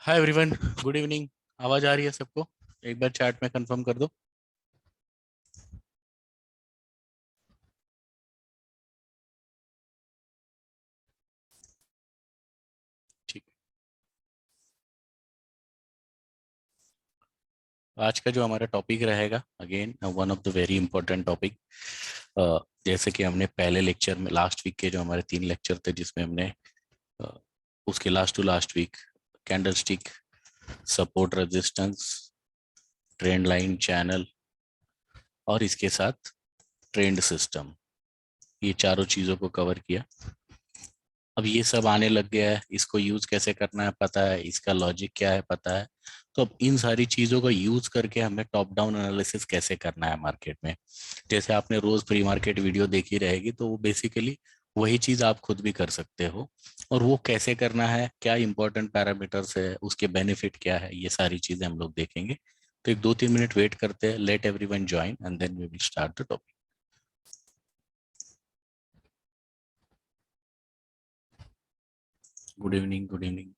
Hi everyone, good evening. आवाज आ रही है सबको? एक बार चैट में कंफर्म कर दो। ठीक है, आज का जो हमारा टॉपिक रहेगा, again one of the very important topic. जैसे कि हमने पहले लेक्चर में, लास्ट वीक के जो हमारे 3 लेक्चर थे, जिसमें हमने अ, उसके last to last week candlestick, support, resistance, trend line, channel और इसके साथ ट्रेंड सिस्टम, ये चारों चीज़ों को कवर किया। अब ये सब आने लग गया है, इसको यूज कैसे करना है पता है, इसका लॉजिक क्या है पता है। तो अब इन सारी चीजों का यूज करके हमें टॉप डाउन एनालिसिस कैसे करना है मार्केट में। जैसे आपने रोज प्री मार्केट वीडियो देखी रहेगी, तो वो बेसिकली वही चीज आप खुद भी कर सकते हो। और वो कैसे करना है, क्या इंपॉर्टेंट पैरामीटर्स है, उसके बेनिफिट क्या है, ये सारी चीजें हम लोग देखेंगे। तो एक 2-3 मिनट वेट करते हैं, let everyone join and then we will start the topic. Good evening, good evening.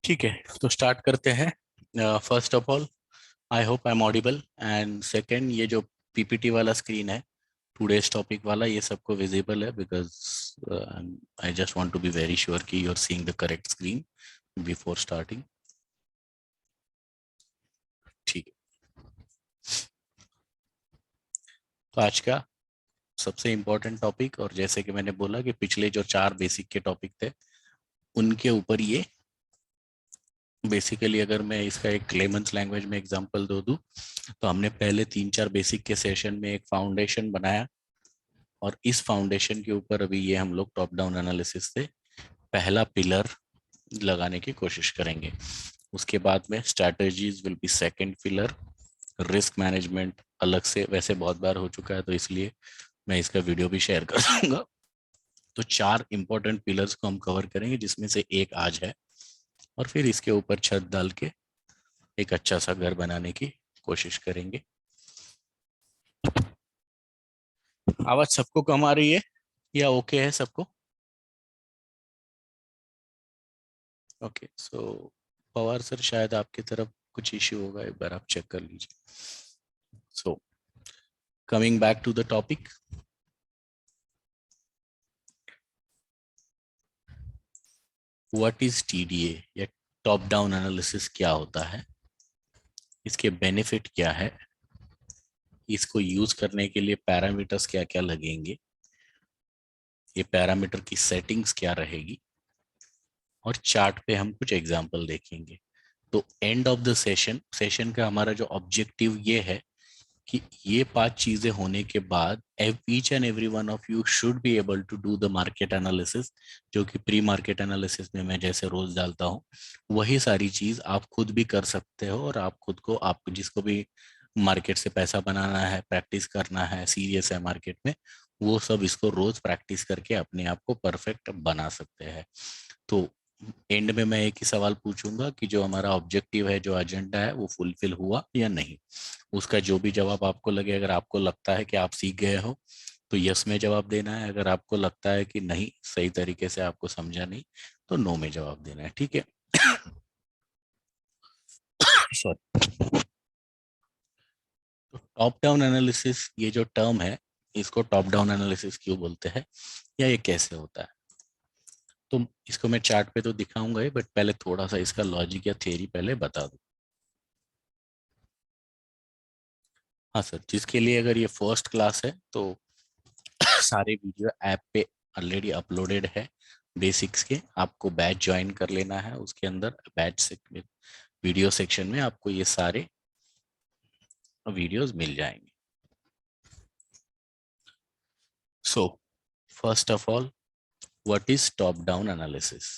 ठीक है, तो स्टार्ट करते हैं। First of all, I hope I am audible. And second, ये जो पीपीटी वाला स्क्रीन है, टुडेज टॉपिक वाला, ये सबको विजिबल है? Because I just want to be very sure कि you are seeing the correct screen before starting. ठीक है, तो आज का सबसे इम्पोर्टेंट टॉपिक, और जैसे कि मैंने बोला कि पिछले जो 4 बेसिक के टॉपिक थे, उनके ऊपर ये बेसिकली, अगर मैं इसका एक लेमन्स लैंग्वेज में एग्जांपल दो दूं, तो हमने पहले 3-4 बेसिक के सेशन में एक फाउंडेशन बनाया, और इस फाउंडेशन के ऊपर अभी ये हम लोग टॉप डाउन एनालिसिस से पहला पिलर लगाने की कोशिश करेंगे। उसके बाद में strategies will be second pillar. Risk management अलग से वैसे बहुत बार हो चुका है, तो इसलिए मैं इसका वीडियो भी शेयर कर दूंगा। तो 4 इंपॉर्टेंट पिलर्स को हम कवर करेंगे, जिसमें से एक आज है, और फिर इसके ऊपर छत डाल के एक अच्छा सा घर बनाने की कोशिश करेंगे। आवाज सबको कम आ रही है या ओके है सबको? ओके, सो पवार सर, शायद आपकी तरफ कुछ इश्यू होगा, एक बार आप चेक कर लीजिए। So coming back to the topic, what is TDA या टॉप डाउन एनालिसिस, क्या होता है, इसके बेनिफिट क्या है, इसको यूज करने के लिए पैरामीटर्स क्या क्या लगेंगे, ये पैरामीटर की सेटिंग्स क्या रहेगी, और चार्ट पे हम कुछ एग्जांपल देखेंगे। तो end of the session session का हमारा जो ऑब्जेक्टिव ये है कि ये 5 चीजें होने के बाद each and every one of you should be able to do the market analysis, जो कि प्री मार्केट एनालिसिस में मैं जैसे रोज डालता हूँ, वही सारी चीज आप खुद भी कर सकते हो। और आप खुद को, आप जिसको भी मार्केट से पैसा बनाना है, प्रैक्टिस करना है, सीरियस है मार्केट में, वो सब इसको रोज प्रैक्टिस करके अपने आप को परफेक्ट बना सकते हैं। तो एंड में मैं एक ही सवाल पूछूंगा कि जो हमारा ऑब्जेक्टिव है, जो एजेंडा है, वो फुलफिल हुआ या नहीं। उसका जो भी जवाब आपको लगे, अगर आपको लगता है कि आप सीख गए हो तो यस में जवाब देना है, अगर आपको लगता है कि नहीं सही तरीके से आपको समझा नहीं तो नो में जवाब देना है, ठीक है। सॉरी। तो टॉप डाउन एनालिसिस ये जो टर्म है, इसको टॉप डाउन एनालिसिस क्यों बोलते हैं या ये कैसे होता है, तो इसको मैं चार्ट पे तो दिखाऊंगा ही, बट पहले थोड़ा सा इसका लॉजिक या थियरी पहले बता दूं। हाँ सर, जिसके लिए अगर ये फर्स्ट क्लास है तो सारे वीडियो ऐप पे ऑलरेडी अपलोडेड है। बेसिक्स के आपको बैच ज्वाइन कर लेना है, उसके अंदर बैच से वीडियो सेक्शन में आपको ये सारे वीडियोस मिल जाएंगे। So first of all, what is top down analysis.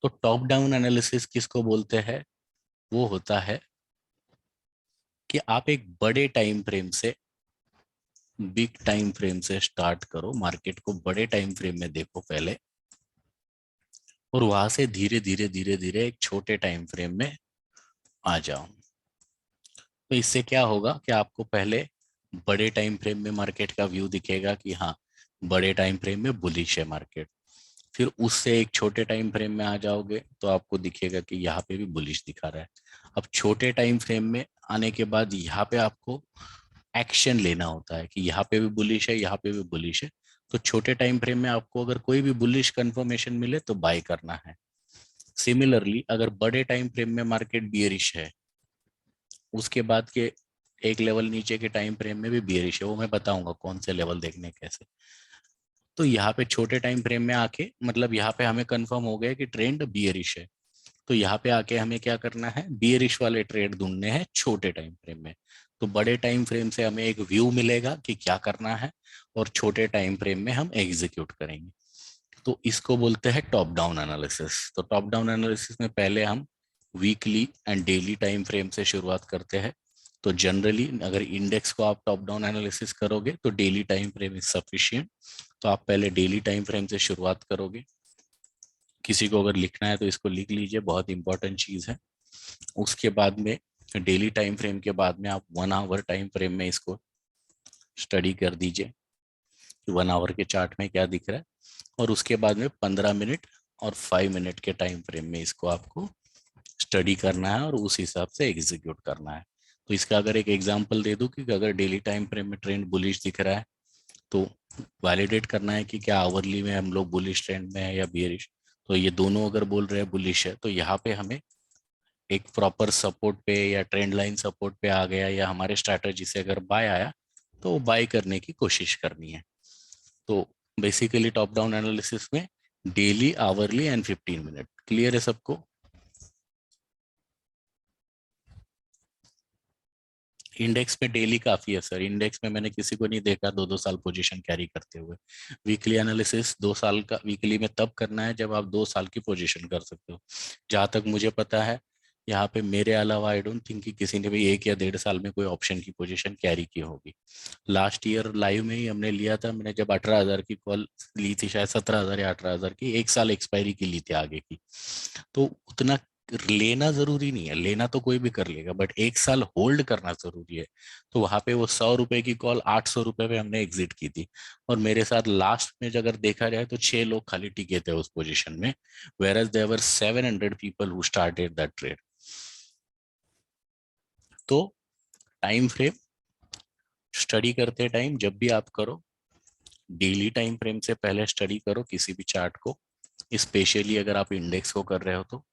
तो टॉप डाउन एनालिसिस किसको बोलते हैं, वो होता है कि आप एक बड़े टाइम फ्रेम से, बिग टाइम फ्रेम से स्टार्ट करो, मार्केट को बड़े टाइम फ्रेम में देखो पहले, और वहां से धीरे धीरे धीरे धीरे एक छोटे टाइम फ्रेम में आ जाओ। तो इससे क्या होगा कि आपको पहले बड़े टाइम फ्रेम में मार्केट का व्यू दिखेगा कि हाँ बड़े टाइम फ्रेम में बुलिश है मार्केट, फिर उससे एक छोटे टाइम फ्रेम में आ जाओगे तो आपको दिखेगा कि यहाँ पे भी बुलिश दिखा रहा है। अब छोटे टाइम फ्रेम में आने के बाद यहाँ पे आपको एक्शन लेना होता है कि यहाँ पे भी बुलिश है, यहाँ पे भी बुलिश है। तो छोटे टाइम फ्रेम में आपको अगर कोई भी बुलिश कंफर्मेशन मिले तो बाय करना है। सिमिलरली अगर बड़े टाइम फ्रेम में मार्केट बियरिश है, उसके बाद के एक लेवल नीचे के टाइम फ्रेम में भी बियरिश है, वो मैं बताऊंगा कौन से लेवल देखने कैसे। तो यहाँ पे छोटे टाइम फ्रेम में आके, मतलब यहाँ पे हमें कंफर्म हो गया कि ट्रेंड बियरिश है, तो यहाँ पे आके हमें क्या करना है, बियरिश वाले ट्रेड ढूंढने हैं छोटे टाइम फ्रेम में। तो बड़े टाइम फ्रेम से हमें एक व्यू मिलेगा कि क्या करना है, और छोटे टाइम फ्रेम में हम एग्जीक्यूट करेंगे। तो इसको बोलते हैं टॉप डाउन एनालिसिस। तो टॉप डाउन एनालिसिस में पहले हम weekly and daily time frame से शुरुआत करते हैं। तो जनरली अगर इंडेक्स को आप टॉप डाउन एनालिसिस करोगे तो daily time frame is sufficient. तो आप पहले डेली टाइम फ्रेम से शुरुआत करोगे। किसी को अगर लिखना है तो इसको लिख लीजिए, बहुत इंपॉर्टेंट चीज है। उसके बाद में डेली टाइम फ्रेम के बाद में आप 1 आवर टाइम फ्रेम में इसको स्टडी कर दीजिए कि 1 आवर के चार्ट में क्या दिख रहा है, और उसके बाद में 15 मिनट और 5 मिनट के टाइम फ्रेम में इसको आपको स्टडी करना है और उस हिसाब से एग्जीक्यूट करना है। तो इसका अगर एक एग्जांपल दे दूं कि अगर डेली टाइम फ्रेम में ट्रेंड बुलिश दिख रहा है तो वैलिडेट करना है कि क्या आवरली में हम लोग बुलिश ट्रेंड में है या बियरिश। तो ये दोनों अगर बोल रहे हैं बुलिश है, तो यहाँ पे हमें एक प्रॉपर सपोर्ट पे या ट्रेंड लाइन सपोर्ट पे आ गया या हमारे स्ट्रैटेजी से अगर बाय आया तो बाय करने की कोशिश करनी है। तो बेसिकली टॉप डाउन एनालिसिस में daily, hourly and 15 minute, clear है सबको। इंडेक्स में डेली काफी है सर, इंडेक्स में मैंने किसी को नहीं देखा 2-2 साल पोजीशन कैरी करते हुए। वीकली एनालिसिस 2 साल का, वीकली में तब करना है जब आप 2 साल की पोजीशन कर सकते हो। जहां तक मुझे पता है यहाँ पे मेरे अलावा आई डोंट थिंक कि किसी ने भी 1 या 1.5 साल में कोई ऑप्शन की पोजीशन कैरी की होगी। लास्ट ईयर लाइव में ही हमने लिया था, मैंने जब 18,000 की कॉल ली थी, शायद 17,000 या 18,000 की, 1 साल एक्सपायरी की ली थी आगे की। तो उतना लेना जरूरी नहीं है, लेना तो कोई भी कर लेगा, बट 1 साल होल्ड करना जरूरी है। तो वहां पे वो 100 रुपए की कॉल 800 रुपए पे हमने एग्जिट की थी। और मेरे साथ लास्ट में अगर देखा जाए तो 6 लोग खाली टिके थे उस पोजीशन में, whereas there were 700 people who started that trade. तो टाइम फ्रेम स्टडी करते टाइम जब भी आप करो, डेली टाइम फ्रेम से पहले स्टडी करो किसी भी चार्ट को, स्पेशली अगर आप इंडेक्स को कर रहे हो तो।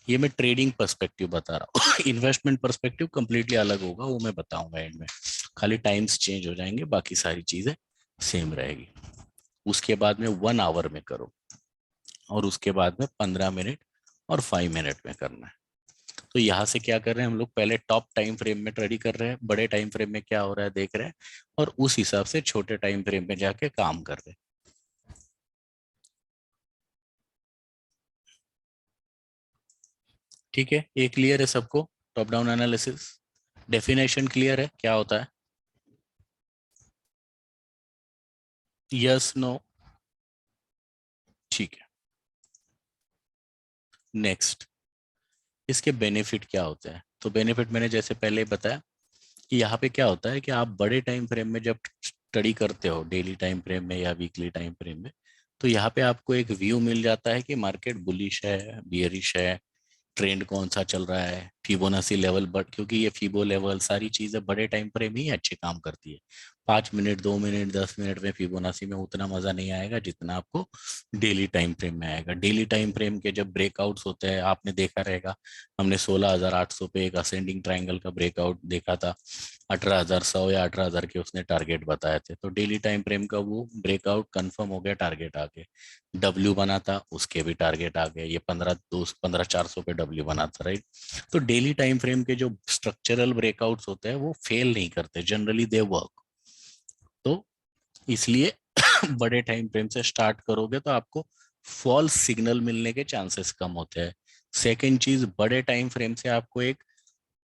ये मैं ट्रेडिंग पर्सपेक्टिव बता रहा हूँ इन्वेस्टमेंट पर्सपेक्टिव कंप्लीटली अलग होगा, वो मैं बताऊंगा एंड में। खाली टाइम्स चेंज हो जाएंगे, बाकी सारी चीजें सेम रहेगी। उसके बाद में 1 आवर में करो, और उसके बाद में 15 मिनट और 5 मिनट में करना है। तो यहाँ से क्या कर रहे हैं हम लोग, पहले टॉप टाइम फ्रेम में स्टडी कर रहे हैं, बड़े टाइम फ्रेम में क्या हो रहा है देख रहे हैं, और उस हिसाब से छोटे टाइम फ्रेम में जाके काम कर रहे हैं। ठीक है, ये क्लियर है सबको, top down analysis. Definition clear है क्या होता है? Yes no? ठीक है। नेक्स्ट, इसके बेनिफिट क्या होते हैं? तो बेनिफिट मैंने जैसे पहले बताया कि यहाँ पे क्या होता है कि आप बड़े टाइम फ्रेम में जब स्टडी करते हो, डेली टाइम फ्रेम में या वीकली टाइम फ्रेम में, तो यहाँ पे आपको एक व्यू मिल जाता है कि मार्केट बुलिश है, बियरिश है, ट्रेंड कौन सा चल रहा है, फिबोनाची लेवल, बट क्योंकि ये फिबो लेवल सारी चीजें बड़े टाइम फ्रेम ही अच्छे काम करती है। 5 मिनट, 2 मिनट, 10 मिनट में फिबोनाची में उतना मजा नहीं आएगा जितना आपको डेली टाइम फ्रेम में आएगा। डेली टाइम फ्रेम के जब ब्रेकआउट्स होते हैं, आपने देखा रहेगा, हमने 16,800 पे एक असेंडिंग ट्राइंगल का ब्रेकआउट देखा था, 18,100 या 18,000 के उसने टारगेट बताए थे। तो डेली टाइम फ्रेम का वो ब्रेकआउट कंफर्म हो गया, टारगेट आ गए। डब्ल्यू बना था, उसके भी टारगेट आ गए। ये 15,400 पे डब्ल्यू बना था, राइट? तो डेली टाइम फ्रेम के जो स्ट्रक्चरल ब्रेकआउट्स होते हैं वो फेल नहीं करते, जनरली दे वर्क। तो इसलिए बड़े टाइम फ्रेम से स्टार्ट करोगे तो आपको फॉल्स सिग्नल मिलने के चांसेस कम होते हैं। सेकेंड चीज, बड़े टाइम फ्रेम से आपको एक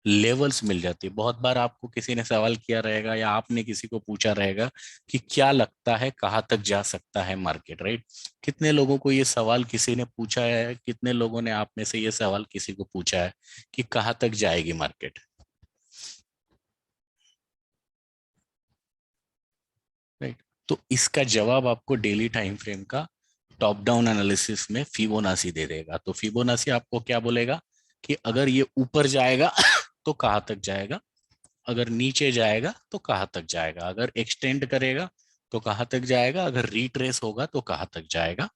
लेवल्स मिल जाती है। बहुत बार आपको किसी ने सवाल किया रहेगा या आपने किसी को पूछा रहेगा कि क्या लगता है कहाँ तक जा सकता है मार्केट, राइट? कितने लोगों को ये सवाल किसी ने पूछा है? कितने लोगों ने आप में से ये सवाल किसी को पूछा है कि कहाँ तक जाएगी मार्केट, राइट? तो इसका जवाब आपको डेली टाइम फ्रेम का टॉप डाउन एनालिसिस में फिबोनाची दे देगा। तो फिबोनाची आपको क्या बोलेगा कि अगर ये ऊपर जाएगा तो कहाँ तक जाएगा, अगर नीचे जाएगा तो कहाँ तक जाएगा, अगर एक्सटेंड करेगा तो कहाँ तक जाएगा, अगर रिट्रेस होगा तो कहाँ तक जाएगा।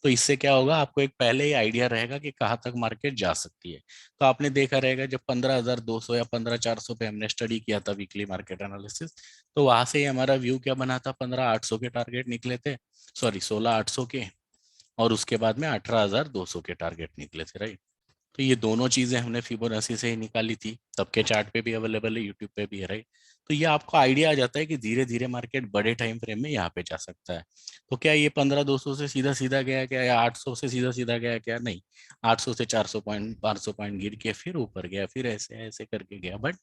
तो इससे क्या होगा, आपको एक पहले ही आइडिया रहेगा कि कहाँ तक मार्केट जा सकती है। तो आपने देखा रहेगा जब 15,200 या 15,400 पे हमने स्टडी किया था वीकली मार्केट एनालिसिस, तो वहां से ही हमारा व्यू क्या बना था, 15,800 के टारगेट निकले थे, सॉरी 16,800 के, और उसके बाद में 18,200 के टारगेट निकले थे, राइट? तो ये दोनों चीजें हमने फिबोनाची से ही निकाली थी, तब के चार्ट पे भी अवेलेबल है, यूट्यूब पे भी है, राइट? तो ये आपको आइडिया आ जाता है कि धीरे धीरे मार्केट बड़े टाइम फ्रेम में यहाँ पे जा सकता है। तो क्या ये 15,200 से सीधा सीधा गया क्या, या 800 से सीधा सीधा गया क्या? नहीं, 800 से 400 पॉइंट, 500 पॉइंट गिर के फिर ऊपर गया, फिर ऐसे ऐसे करके गया, बट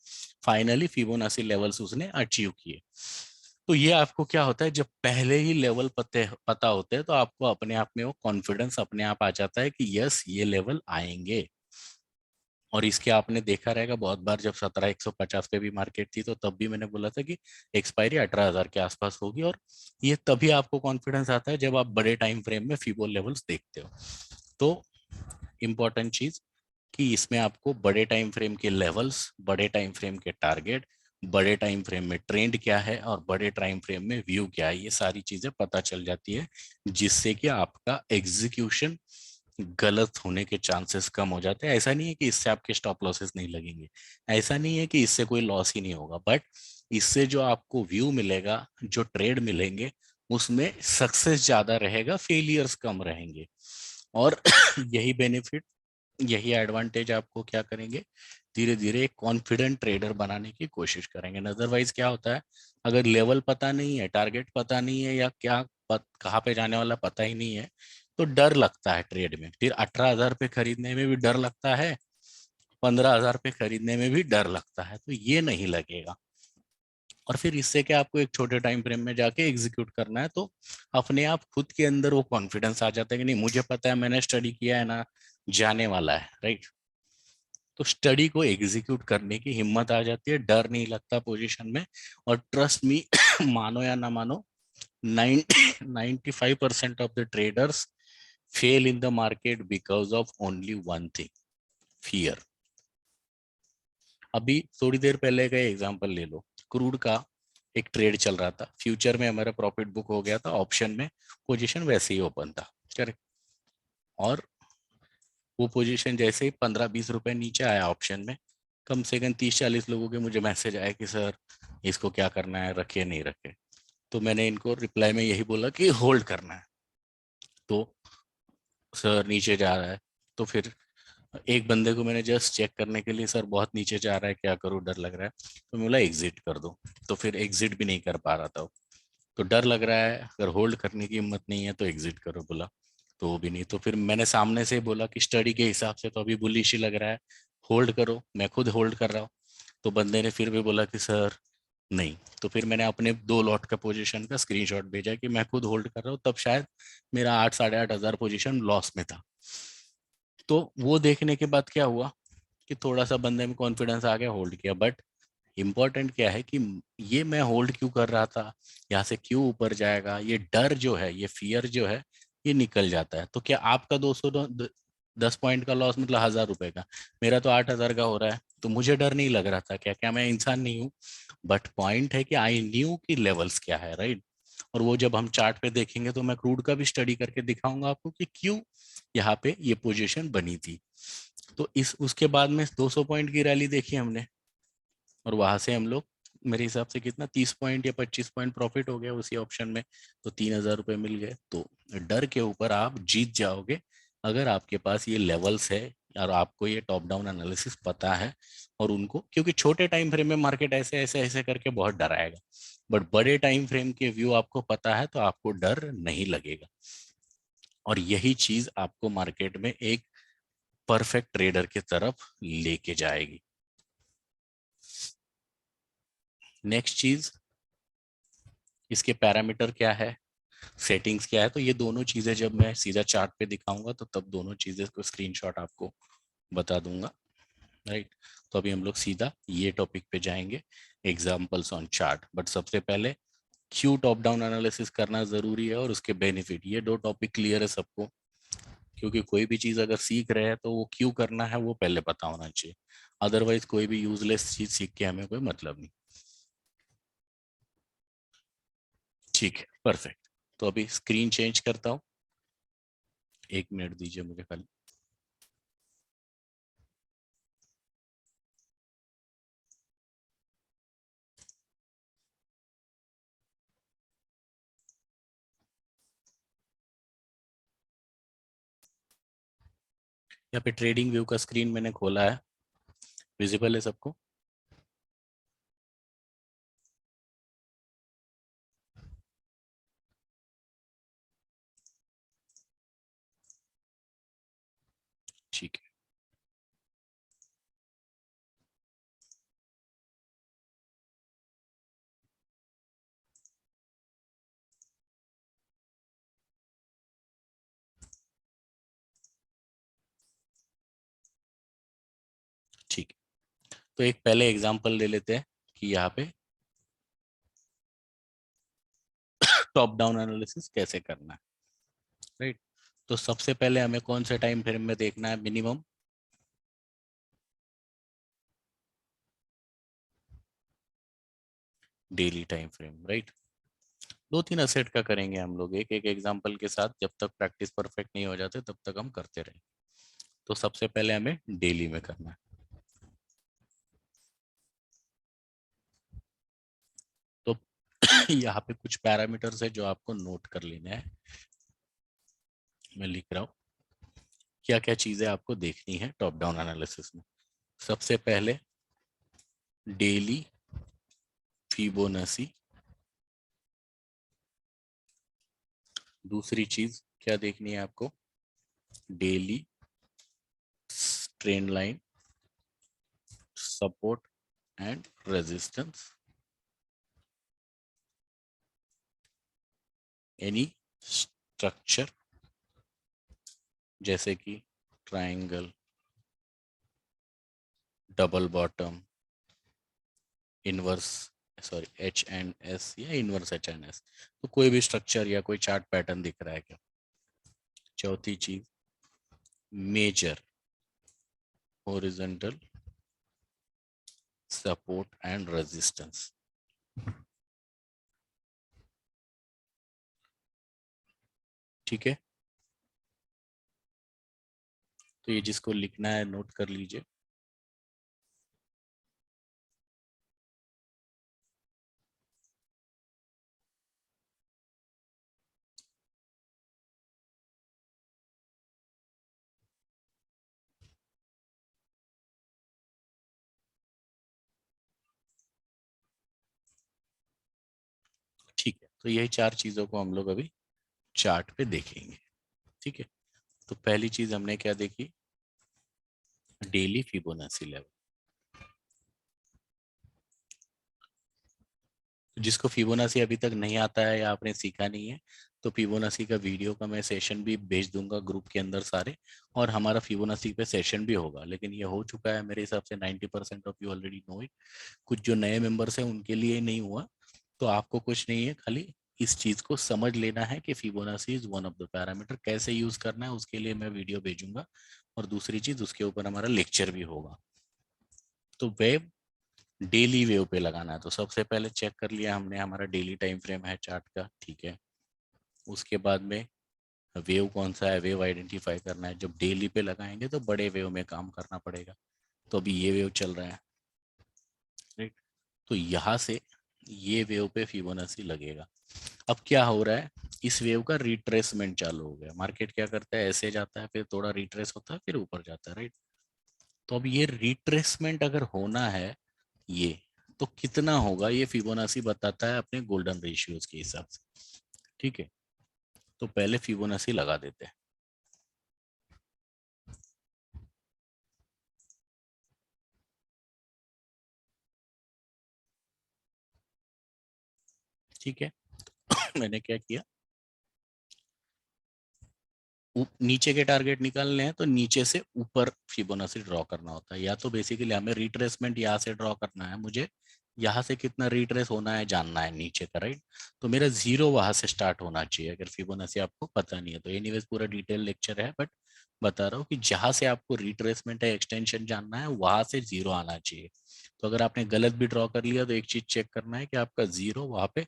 फाइनली फिबोनाची लेवल्स उसने अचीव किए। तो ये आपको क्या होता है, जब पहले ही लेवल पता होते हैं तो आपको अपने आप में वो कॉन्फिडेंस अपने आप आ जाता है कि यस ये लेवल आएंगे। और इसके आपने देखा रहेगा बहुत बार, जब 17,150 पे भी मार्केट थी तो तब भी मैंने बोला था कि एक्सपायरी 18,000 के आसपास होगी। और ये तभी आपको कॉन्फिडेंस आता है जब आप बड़े टाइम फ्रेम में फीबो लेवल्स देखते हो। तो इम्पोर्टेंट चीज कि इसमें आपको बड़े टाइम फ्रेम के लेवल्स, बड़े टाइम फ्रेम के टारगेट, बड़े टाइम फ्रेम में ट्रेंड क्या है और बड़े टाइम फ्रेम में व्यू क्या है, ये सारी चीजें पता चल जाती है, जिससे कि आपका एग्जीक्यूशन गलत होने के चांसेस कम हो जाते हैं। ऐसा नहीं है कि इससे आपके स्टॉप लॉसेस नहीं लगेंगे, ऐसा नहीं है कि इससे कोई लॉस ही नहीं होगा, बट इससे जो आपको व्यू मिलेगा, जो ट्रेड मिलेंगे, उसमें सक्सेस ज्यादा रहेगा, फेलियर्स कम रहेंगे। और यही बेनिफिट, यही एडवांटेज आपको क्या करेंगे, धीरे धीरे एक कॉन्फिडेंट ट्रेडर बनाने की कोशिश करेंगे। अदरवाइज क्या होता है, अगर लेवल पता नहीं है, टारगेट पता नहीं है, या क्या कहाँ पे जाने वाला पता ही नहीं है, तो डर लगता है ट्रेड में। फिर 18,000 पे खरीदने में भी डर लगता है, 15,000 पे खरीदने में भी डर लगता है, तो ये नहीं लगेगा। और फिर इससे क्या, आपको एक छोटे टाइम फ्रेम में जाके एग्जीक्यूट करना है, तो अपने आप खुद के अंदर वो कॉन्फिडेंस आ जाता है कि नहीं, मुझे पता है, मैंने स्टडी किया है ना, जाने वाला है, राइट? तो स्टडी को एग्जीक्यूट करने की हिम्मत आ जाती है, डर नहीं लगता पोजीशन में। और ट्रस्ट मी, मानो या ना मानो, 95% of the traders fail in the market because of only one thing, fear. अभी थोड़ी देर पहले का एग्जांपल ले लो, क्रूड का एक ट्रेड चल रहा था, फ्यूचर में हमारा प्रॉफिट बुक हो गया था, ऑप्शन में पोजीशन वैसे ही ओपन था, करेक्ट? और वो पोजीशन जैसे ही 15-20 रुपए नीचे आया ऑप्शन में, कम से कम 30-40 लोगों के मुझे मैसेज आया कि सर इसको क्या करना है, रखे नहीं रखे? तो मैंने इनको रिप्लाई में यही बोला कि होल्ड करना है। तो सर नीचे जा रहा है, तो फिर एक बंदे को मैंने जस्ट चेक करने के लिए, सर बहुत नीचे जा रहा है, क्या करूँ, डर लग रहा है, तो मैं बोला एग्जिट कर दो। तो फिर एग्जिट भी नहीं कर पा रहा था वो। तो डर लग रहा है, अगर होल्ड करने की हिम्मत नहीं है तो एग्जिट करो बोला, तो वो भी नहीं। तो फिर मैंने सामने से बोला कि स्टडी के हिसाब से तो अभी बुलिश ही लग रहा है, होल्ड करो, मैं खुद होल्ड कर रहा हूँ। तो बंदे ने फिर भी बोला कि सर नहीं। तो फिर मैंने अपने 2 लॉट का पोजीशन का स्क्रीनशॉट भेजा कि मैं खुद होल्ड कर रहा हूँ, तब शायद मेरा 8 साढ़े 8 हजार पोजीशन लॉस में था। तो वो देखने के बाद क्या हुआ कि थोड़ा सा बंदे में कॉन्फिडेंस आ गया, होल्ड किया। बट इम्पोर्टेंट क्या है कि ये मैं होल्ड क्यों कर रहा था, यहाँ से क्यों ऊपर जाएगा, ये डर जो है, ये फियर जो है, ये निकल जाता है। तो क्या आपका 210 पॉइंट का लॉस मतलब 1000 रुपए का, मेरा तो 8000 का हो रहा है, तो मुझे डर नहीं लग रहा था क्या? क्या मैं इंसान नहीं हूँ? बट पॉइंट है कि आई न्यू की लेवल्स क्या है, राइट। और वो जब हम चार्ट पे देखेंगे तो मैं क्रूड का भी स्टडी करके दिखाऊंगा आपको कि क्यों यहाँ पे ये पोजीशन बनी थी। तो इस उसके बाद में 200 पॉइंट की रैली देखी हमने, और वहां से हम लोग, मेरे हिसाब से कितना 30 पॉइंट या 25 पॉइंट प्रॉफिट हो गया उसी ऑप्शन में, तो 3000 रुपये मिल गए। तो डर के ऊपर आप जीत जाओगे अगर आपके पास ये लेवल्स है और आपको ये टॉप डाउन एनालिसिस पता है। और उनको, क्योंकि छोटे टाइम फ्रेम में मार्केट ऐसे ऐसे ऐसे करके बहुत डराएगा, बट बड़े टाइम फ्रेम के व्यू आपको पता है तो आपको डर नहीं लगेगा। और यही चीज आपको मार्केट में एक परफेक्ट ट्रेडर की तरफ लेके जाएगी। नेक्स्ट चीज, इसके पैरामीटर क्या है, सेटिंग्स क्या है। तो ये दोनों चीजें जब मैं सीधा चार्ट पे दिखाऊंगा तो तब दोनों चीजें को स्क्रीनशॉट आपको बता दूंगा, राइट। तो अभी हम लोग सीधा ये टॉपिक पे जाएंगे, एग्जांपल्स ऑन चार्ट। बट सबसे पहले क्यों टॉप डाउन एनालिसिस करना जरूरी है और उसके बेनिफिट, ये 2 टॉपिक क्लियर है सबको। क्योंकि कोई भी चीज अगर सीख रहे हैं तो वो क्यों करना है वो पहले पता होना चाहिए, अदरवाइज कोई भी यूजलेस चीज सीख के हमें कोई मतलब नहीं। ठीक है, परफेक्ट। तो अभी स्क्रीन चेंज करता हूँ, 1 मिनट दीजिए मुझे खाली। यहाँ पे ट्रेडिंग व्यू का स्क्रीन मैंने खोला है, विजिबल है सबको? ठीक है, ठीक है। तो एक पहले एग्जांपल ले लेते हैं कि यहाँ पे टॉप डाउन एनालिसिस कैसे करना है, राइट। तो सबसे पहले हमें कौन से टाइम फ्रेम में देखना है, minimum daily time frame, right. 2-3 asset का करेंगे हम लोग एक एक एग्जांपल के साथ, जब तक प्रैक्टिस परफेक्ट नहीं हो जाते तब तक हम करते रहें। तो सबसे पहले हमें डेली में करना है। तो यहाँ पे कुछ पैरामीटर्स है जो आपको नोट कर लेना है, मैं लिख रहा हूँ। क्या क्या चीजें आपको देखनी है टॉप डाउन एनालिसिस में। सबसे पहले डेली फिबोनाची। दूसरी चीज क्या देखनी है आपको, daily trend line, support and resistance, any structure जैसे कि triangle, double bottom, inverse, sorry H&S या इनवर्स H&S, तो कोई भी स्ट्रक्चर या कोई चार्ट पैटर्न दिख रहा है क्या। चौथी चीज, major horizontal support and resistance. ठीक है, तो ये जिसको लिखना है नोट कर लीजिए। ठीक है, तो यही 4 चीजों को हम लोग अभी चार्ट पे देखेंगे। ठीक है, तो पहली चीज हमने क्या देखी, डेली फिबोनाची लेवल। जिसको फिबोनाची अभी तक नहीं आता है या आपने सीखा नहीं है, तो फिबोनाची का वीडियो का मैं सेशन भी भेज दूंगा ग्रुप के अंदर सारे, और हमारा फिबोनाची पे सेशन भी होगा। लेकिन ये हो चुका है मेरे हिसाब से 90% of you already know it. कुछ जो नए मेंबर्स हैं उनके लिए नहीं हुआ, तो आपको कुछ नहीं है, खाली इस चीज को समझ लेना है कि Fibonacci is one of the parameter. कैसे यूज करना है उसके लिए मैं वीडियो भेजूंगा, और दूसरी चीज उसके ऊपर हमारा लेक्चर भी होगा। तो वेव डेली वेव पे लगाना है, तो सबसे पहले चेक कर लिया हमने हमारा डेली टाइम फ्रेम है चार्ट का, ठीक है। उसके बाद में वेव कौन सा है, वेव आइडेंटिफाई करना है। जब डेली पे लगाएंगे तो बड़े वेव में काम करना पड़ेगा, तो अभी ये वेव चल रहा है, राइट। तो यहाँ से ये वेव पे फिबोनाची लगेगा। अब क्या हो रहा है, इस वेव का रिट्रेसमेंट चालू हो गया। मार्केट क्या करता है, ऐसे जाता है, फिर थोड़ा रिट्रेस होता है, फिर ऊपर जाता है, राइट। तो अब ये रिट्रेसमेंट अगर होना है ये, तो कितना होगा ये फिबोनाची बताता है अपने गोल्डन रेशियोज के हिसाब से, ठीक है। तो पहले फिबोनाची लगा देते हैं। ठीक है। मैंने क्या किया, नीचे के टारगेट निकालने हैं तो नीचे से ऊपर फिबोनाची ड्रॉ करना होता है। या तो बेसिकली हमें रिट्रेसमेंट यहाँ से ड्रॉ करना है, मुझे यहाँ से कितना रिट्रेस होना है जानना है नीचे का, राइट। तो मेरा जीरो वहां से स्टार्ट होना चाहिए, अगर फिबोनाची आपको पता नहीं है तो। एनीवेज पूरा डिटेल लेक्चर है, बट बता रहा हूँ कि जहां से आपको रिट्रेसमेंट है, एक्सटेंशन जानना है, वहां से जीरो आना चाहिए। तो अगर आपने गलत भी ड्रॉ कर लिया तो एक चीज चेक करना है कि आपका जीरो वहां पे,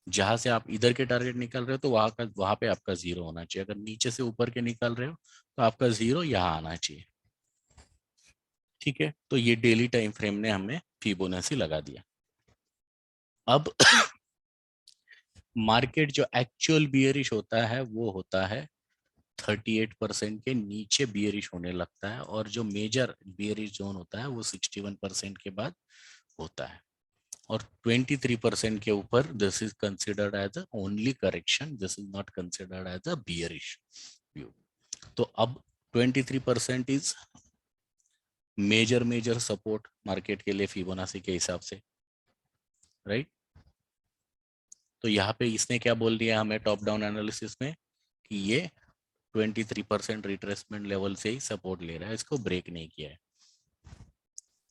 जहां से आप इधर के टारगेट निकल रहे हो तो वहां पे आपका जीरो होना चाहिए। अगर नीचे से ऊपर के निकल रहे हो तो आपका जीरो यहाँ आना चाहिए, ठीक है। तो ये डेली टाइम फ्रेम ने हमें फिबोनाची लगा दिया। अब मार्केट जो एक्चुअल बियरिश होता है वो होता है 38% के नीचे बियरिश होने लगता है, और जो मेजर बियरिश जोन होता है वो 61% के बाद होता है। और 23% के ऊपर this is considered as a only correction, this is not considered as a bearish view. तो अब 23% इज मेजर सपोर्ट मार्केट के लिए फिबोनाची के हिसाब से, राइट। तो यहाँ पे इसने क्या बोल दिया हमें टॉप डाउन एनालिसिस में, कि ये 23% रिट्रेसमेंट लेवल से ही सपोर्ट ले रहा है, इसको ब्रेक नहीं किया है,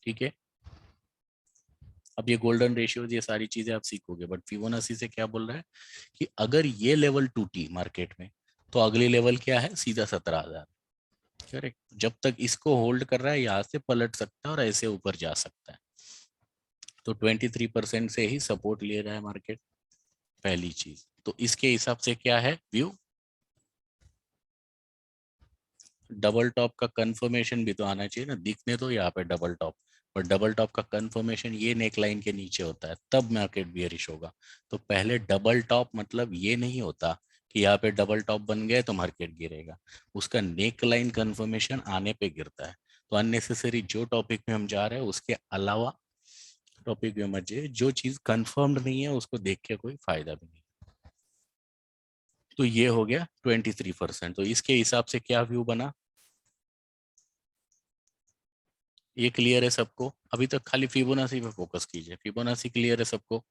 ठीक है। अब ये गोल्डन रेशियोज ये सारी चीजें आप सीखोगे, बट फिबोनाची से क्या बोल रहा है कि अगर ये लेवल टूटी मार्केट में तो अगली लेवल क्या है, सीधा 17,000, करेक्ट। जब तक इसको होल्ड कर रहा है यहाँ से पलट सकता है और ऐसे ऊपर जा सकता है। तो 23% से ही सपोर्ट ले रहा है मार्केट, पहली चीज। तो इसके हिसाब से क्या है व्यू, डबल टॉप का कंफर्मेशन भी तो आना चाहिए ना, दिखने तो यहाँ पे डबल टॉप, पर डबल टॉप का कंफर्मेशन ये नेक लाइन के नीचे होता है, तब मार्केट बियरिश होगा। तो पहले डबल टॉप मतलब ये नहीं होता कि यहाँ पे डबल टॉप बन गया तो मार्केट गिरेगा, उसका नेक लाइन कंफर्मेशन आने पे गिरता है। तो अननेसेसरी जो टॉपिक में हम जा रहे हैं उसके अलावा टॉपिक में मत जाइए, जो चीज कंफर्म्ड नहीं है उसको देख के कोई फायदा भी नहीं। तो ये हो गया 23%। तो इसके हिसाब से क्या व्यू बना, ये क्लियर है सबको। अभी तक खाली फिबोनाची पे फोकस कीजिए, फिबोनाची क्लियर है सबको,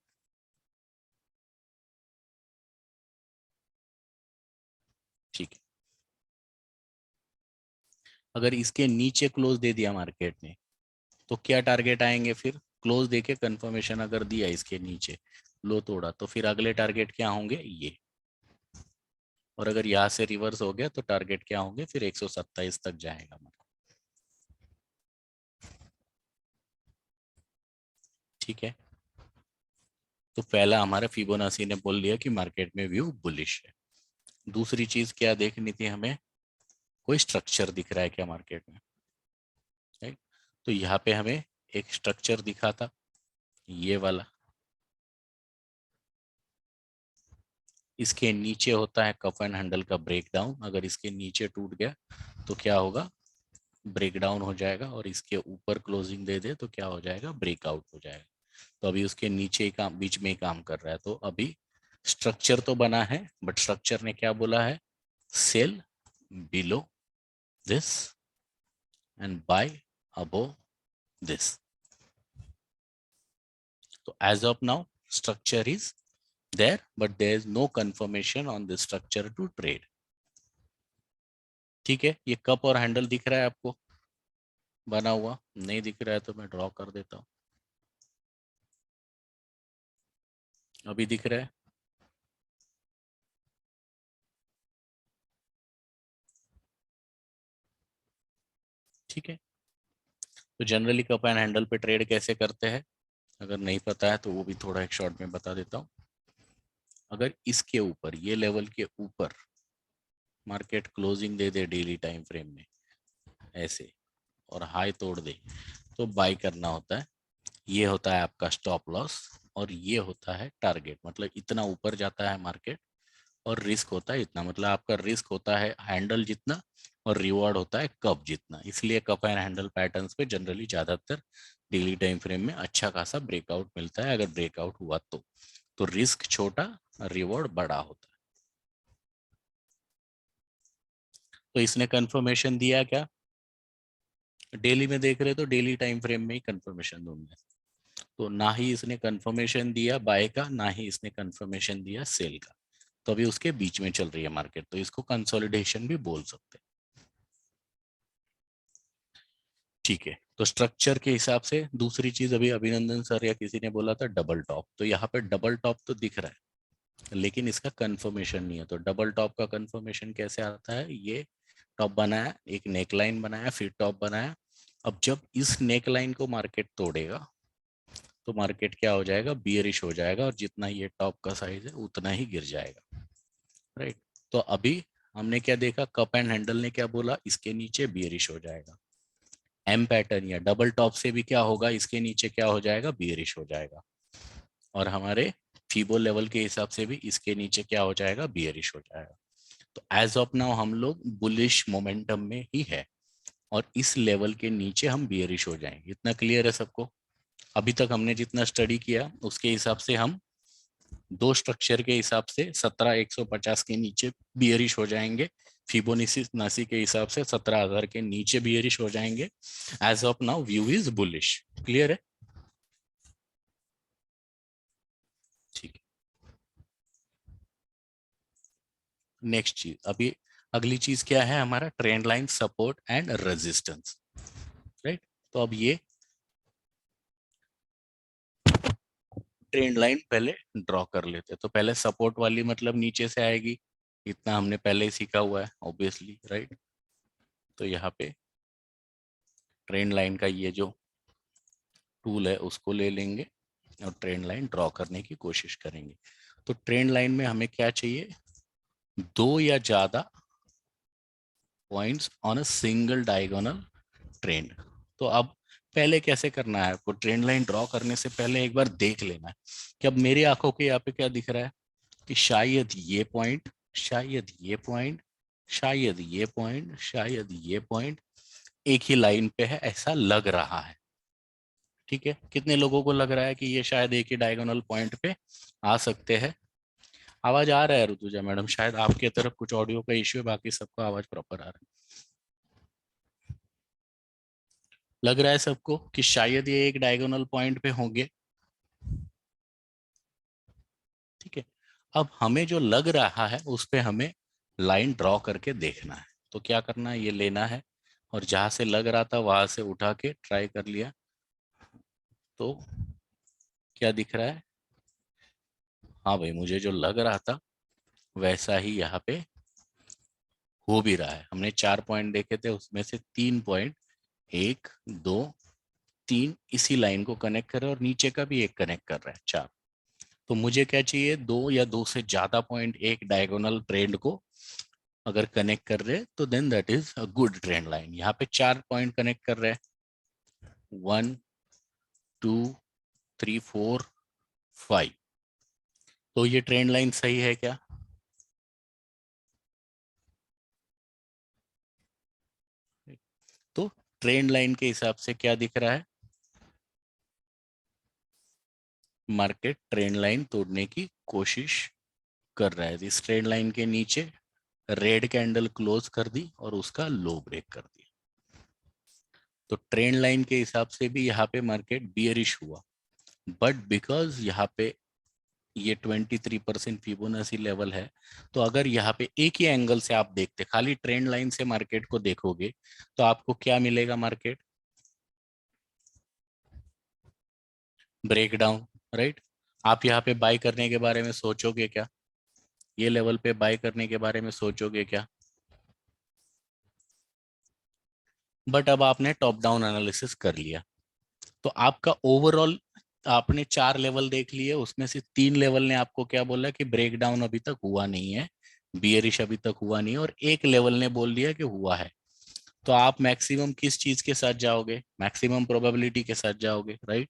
ठीक है। अगर इसके नीचे क्लोज दे दिया मार्केट ने तो क्या टारगेट आएंगे फिर, क्लोज देके कंफर्मेशन अगर दिया इसके नीचे, लो तोड़ा, तो फिर अगले टारगेट क्या होंगे ये। और अगर यहाँ से रिवर्स हो गया तो टारगेट क्या होंगे फिर 127 तक जाएगा, ठीक है। तो पहला हमारा फिबोनाची ने बोल दिया कि मार्केट में व्यू बुलिश है। दूसरी चीज क्या देखनी थी हमें, कोई स्ट्रक्चर दिख रहा है क्या मार्केट में, राइट। तो यहाँ पे हमें एक स्ट्रक्चर दिखा था, ये वाला। इसके नीचे होता है कफ एंड हैंडल का ब्रेकडाउन, अगर इसके नीचे टूट गया तो क्या होगा, ब्रेकडाउन हो जाएगा, और इसके ऊपर क्लोजिंग दे दे तो क्या हो जाएगा, ब्रेकआउट हो जाएगा। तो अभी उसके नीचे ही काम, बीच में ही काम कर रहा है। तो अभी स्ट्रक्चर तो बना है, बट स्ट्रक्चर ने क्या बोला है, sell below this and buy above this. तो as of now structure is there but there is no confirmation on the structure to trade. ठीक है, ये कप और हैंडल दिख रहा है आपको बना हुआ? नहीं दिख रहा है तो मैं ड्रॉ कर देता हूं। अभी दिख रहा है? ठीक है, तो जनरली कप एंड हैंडल पे ट्रेड कैसे करते हैं, अगर नहीं पता है तो वो भी थोड़ा एक शॉर्ट में बता देता हूँ। अगर इसके ऊपर, ये लेवल के ऊपर मार्केट क्लोजिंग दे दे डेली टाइम फ्रेम में ऐसे और हाई तोड़ दे तो बाय करना होता है। ये होता है आपका स्टॉप लॉस और ये होता है टारगेट। मतलब इतना ऊपर जाता है मार्केट और रिस्क होता है इतना, मतलब आपका रिस्क होता है हैंडल जितना और रिवॉर्ड होता है कप जितना। इसलिए कप एंड हैंडल पैटर्न्स पे जनरली ज्यादातर डेली टाइम फ्रेम में अच्छा खासा ब्रेकआउट मिलता है। अगर ब्रेकआउट हुआ तो रिस्क छोटा, रिवॉर्ड बड़ा होता है। तो इसने कंफर्मेशन दिया क्या? डेली में देख रहे तो डेली टाइम फ्रेम में ही कंफर्मेशन दूंगा। तो ना ही इसने कंफर्मेशन दिया बाय का, ना ही इसने कंफर्मेशन दिया सेल का। तो अभी उसके बीच में चल रही है मार्केट, तो इसको कंसोलिडेशन भी बोल सकते हैं। ठीक है, तो स्ट्रक्चर के हिसाब से दूसरी चीज अभी अभिनंदन सर या किसी ने बोला था डबल टॉप। तो यहाँ पे डबल टॉप तो दिख रहा है लेकिन इसका कंफर्मेशन नहीं है। तो डबल टॉप का कंफर्मेशन कैसे आता है? ये टॉप बनाया, एक नेकलाइन बनाया, फिर टॉप बनाया। अब जब इस नेकलाइन को मार्केट तोड़ेगा तो मार्केट क्या हो जाएगा? बियरिश हो जाएगा और जितना ये टॉप का साइज है उतना ही गिर जाएगा। राइट, तो अभी हमने क्या देखा? कप एंड हैंडल ने क्या बोला? इसके नीचे बियरिश हो जाएगा। एम पैटर्न या डबल टॉप से भी क्या होगा? इसके नीचे क्या हो जाएगा? बियरिश हो जाएगा। और हमारे फीबो लेवल के हिसाब से भी इसके नीचे क्या हो जाएगा? बियरिश हो जाएगा। तो एज ऑफ नाउ हम लोग बुलिश मोमेंटम में ही है और इस लेवल के नीचे हम बियरिश हो जाएंगे। इतना क्लियर है सबको? अभी तक हमने जितना स्टडी किया उसके हिसाब से हम दो स्ट्रक्चर के हिसाब से 17,150 के नीचे बियरिश हो जाएंगे। फिबोनाची नासी के हिसाब से 17,000 के नीचे बियरिश हो जाएंगे। As of now view is bullish. Clear है? ठीक है, नेक्स्ट चीज अभी, अगली चीज क्या है हमारा? Trend line, support and resistance. Right, तो अब ये ट्रेंड लाइन पहले ड्रॉ कर लेते। तो पहले सपोर्ट वाली मतलब नीचे से आएगी, इतना हमने पहले ही सीखा हुआ है ऑब्वियसली। राइट, तो यहाँ पे ट्रेंड लाइन का ये जो टूल है उसको ले लेंगे और ट्रेंड लाइन ड्रॉ करने की कोशिश करेंगे। तो ट्रेंड लाइन में हमें क्या चाहिए? दो या ज्यादा points on a single diagonal trend. तो अब पहले कैसे करना है आपको? ट्रेंड लाइन ड्रॉ करने से पहले एक बार देख लेना है कि अब मेरी आंखों के यहाँ पे क्या दिख रहा है कि शायद ये पॉइंट, शायद ये पॉइंट, शायद ये पॉइंट, शायद ये पॉइंट एक ही लाइन पे है, ऐसा लग रहा है। ठीक है, कितने लोगों को लग रहा है कि ये शायद एक ही डायगोनल पॉइंट पे आ सकते हैं? आवाज आ रहा है ऋतुजा मैडम? शायद आपके तरफ कुछ ऑडियो का इश्यू है, बाकी सबको आवाज प्रॉपर आ रहा है। लग रहा है सबको कि शायद ये एक डायगोनल पॉइंट पे होंगे? ठीक है, अब हमें जो लग रहा है उस पे हमें लाइन ड्रॉ करके देखना है। तो क्या करना है? ये लेना है और जहां से लग रहा था वहां से उठा के ट्राई कर लिया। तो क्या दिख रहा है? हाँ भाई, मुझे जो लग रहा था वैसा ही यहाँ पे हो भी रहा है। हमने 4 पॉइंट देखे थे, उसमें से 3 पॉइंट, 1 2 3 इसी लाइन को कनेक्ट कर रहा है और नीचे का भी एक कनेक्ट कर रहा है, 4। तो मुझे क्या चाहिए? 2 या 2 से ज्यादा पॉइंट एक डायगोनल ट्रेंड को अगर कनेक्ट कर रहे हैं तो then that is a good trend line. यहाँ पे 4 पॉइंट कनेक्ट कर रहे हैं, 1 2 3 4 5। तो ये ट्रेंड लाइन सही है क्या? तो ट्रेंड लाइन के हिसाब से क्या दिख रहा है? मार्केट ट्रेंड लाइन तोड़ने की कोशिश कर रहा है। इस ट्रेंड लाइन के नीचे रेड कैंडल क्लोज कर दी और उसका लो ब्रेक कर दिया। तो ट्रेंड लाइन के हिसाब से भी यहाँ पे मार्केट बियरिश हुआ, बट बिकॉज यहाँ पे ये 23% फिबोनाची लेवल है। तो अगर यहाँ पे एक ही एंगल से आप देखते, खाली ट्रेंड लाइन से मार्केट को देखोगे, तो आपको क्या मिलेगा? Market breakdown, right. आप यहाँ पे बाय करने के बारे में सोचोगे क्या? ये लेवल पे बाय करने के बारे में सोचोगे क्या? बट अब आपने टॉप डाउन एनालिसिस कर लिया, तो आपका ओवरऑल आपने 4 लेवल देख लिए, उसमें से 3 लेवल ने आपको क्या बोला कि ब्रेक डाउन अभी तक हुआ नहीं है, बियरिश अभी तक हुआ नहीं है, और एक लेवल ने बोल दिया कि हुआ है। तो आप मैक्सिमम किस चीज के साथ जाओगे? मैक्सिमम प्रोबेबिलिटी के साथ जाओगे, राइट।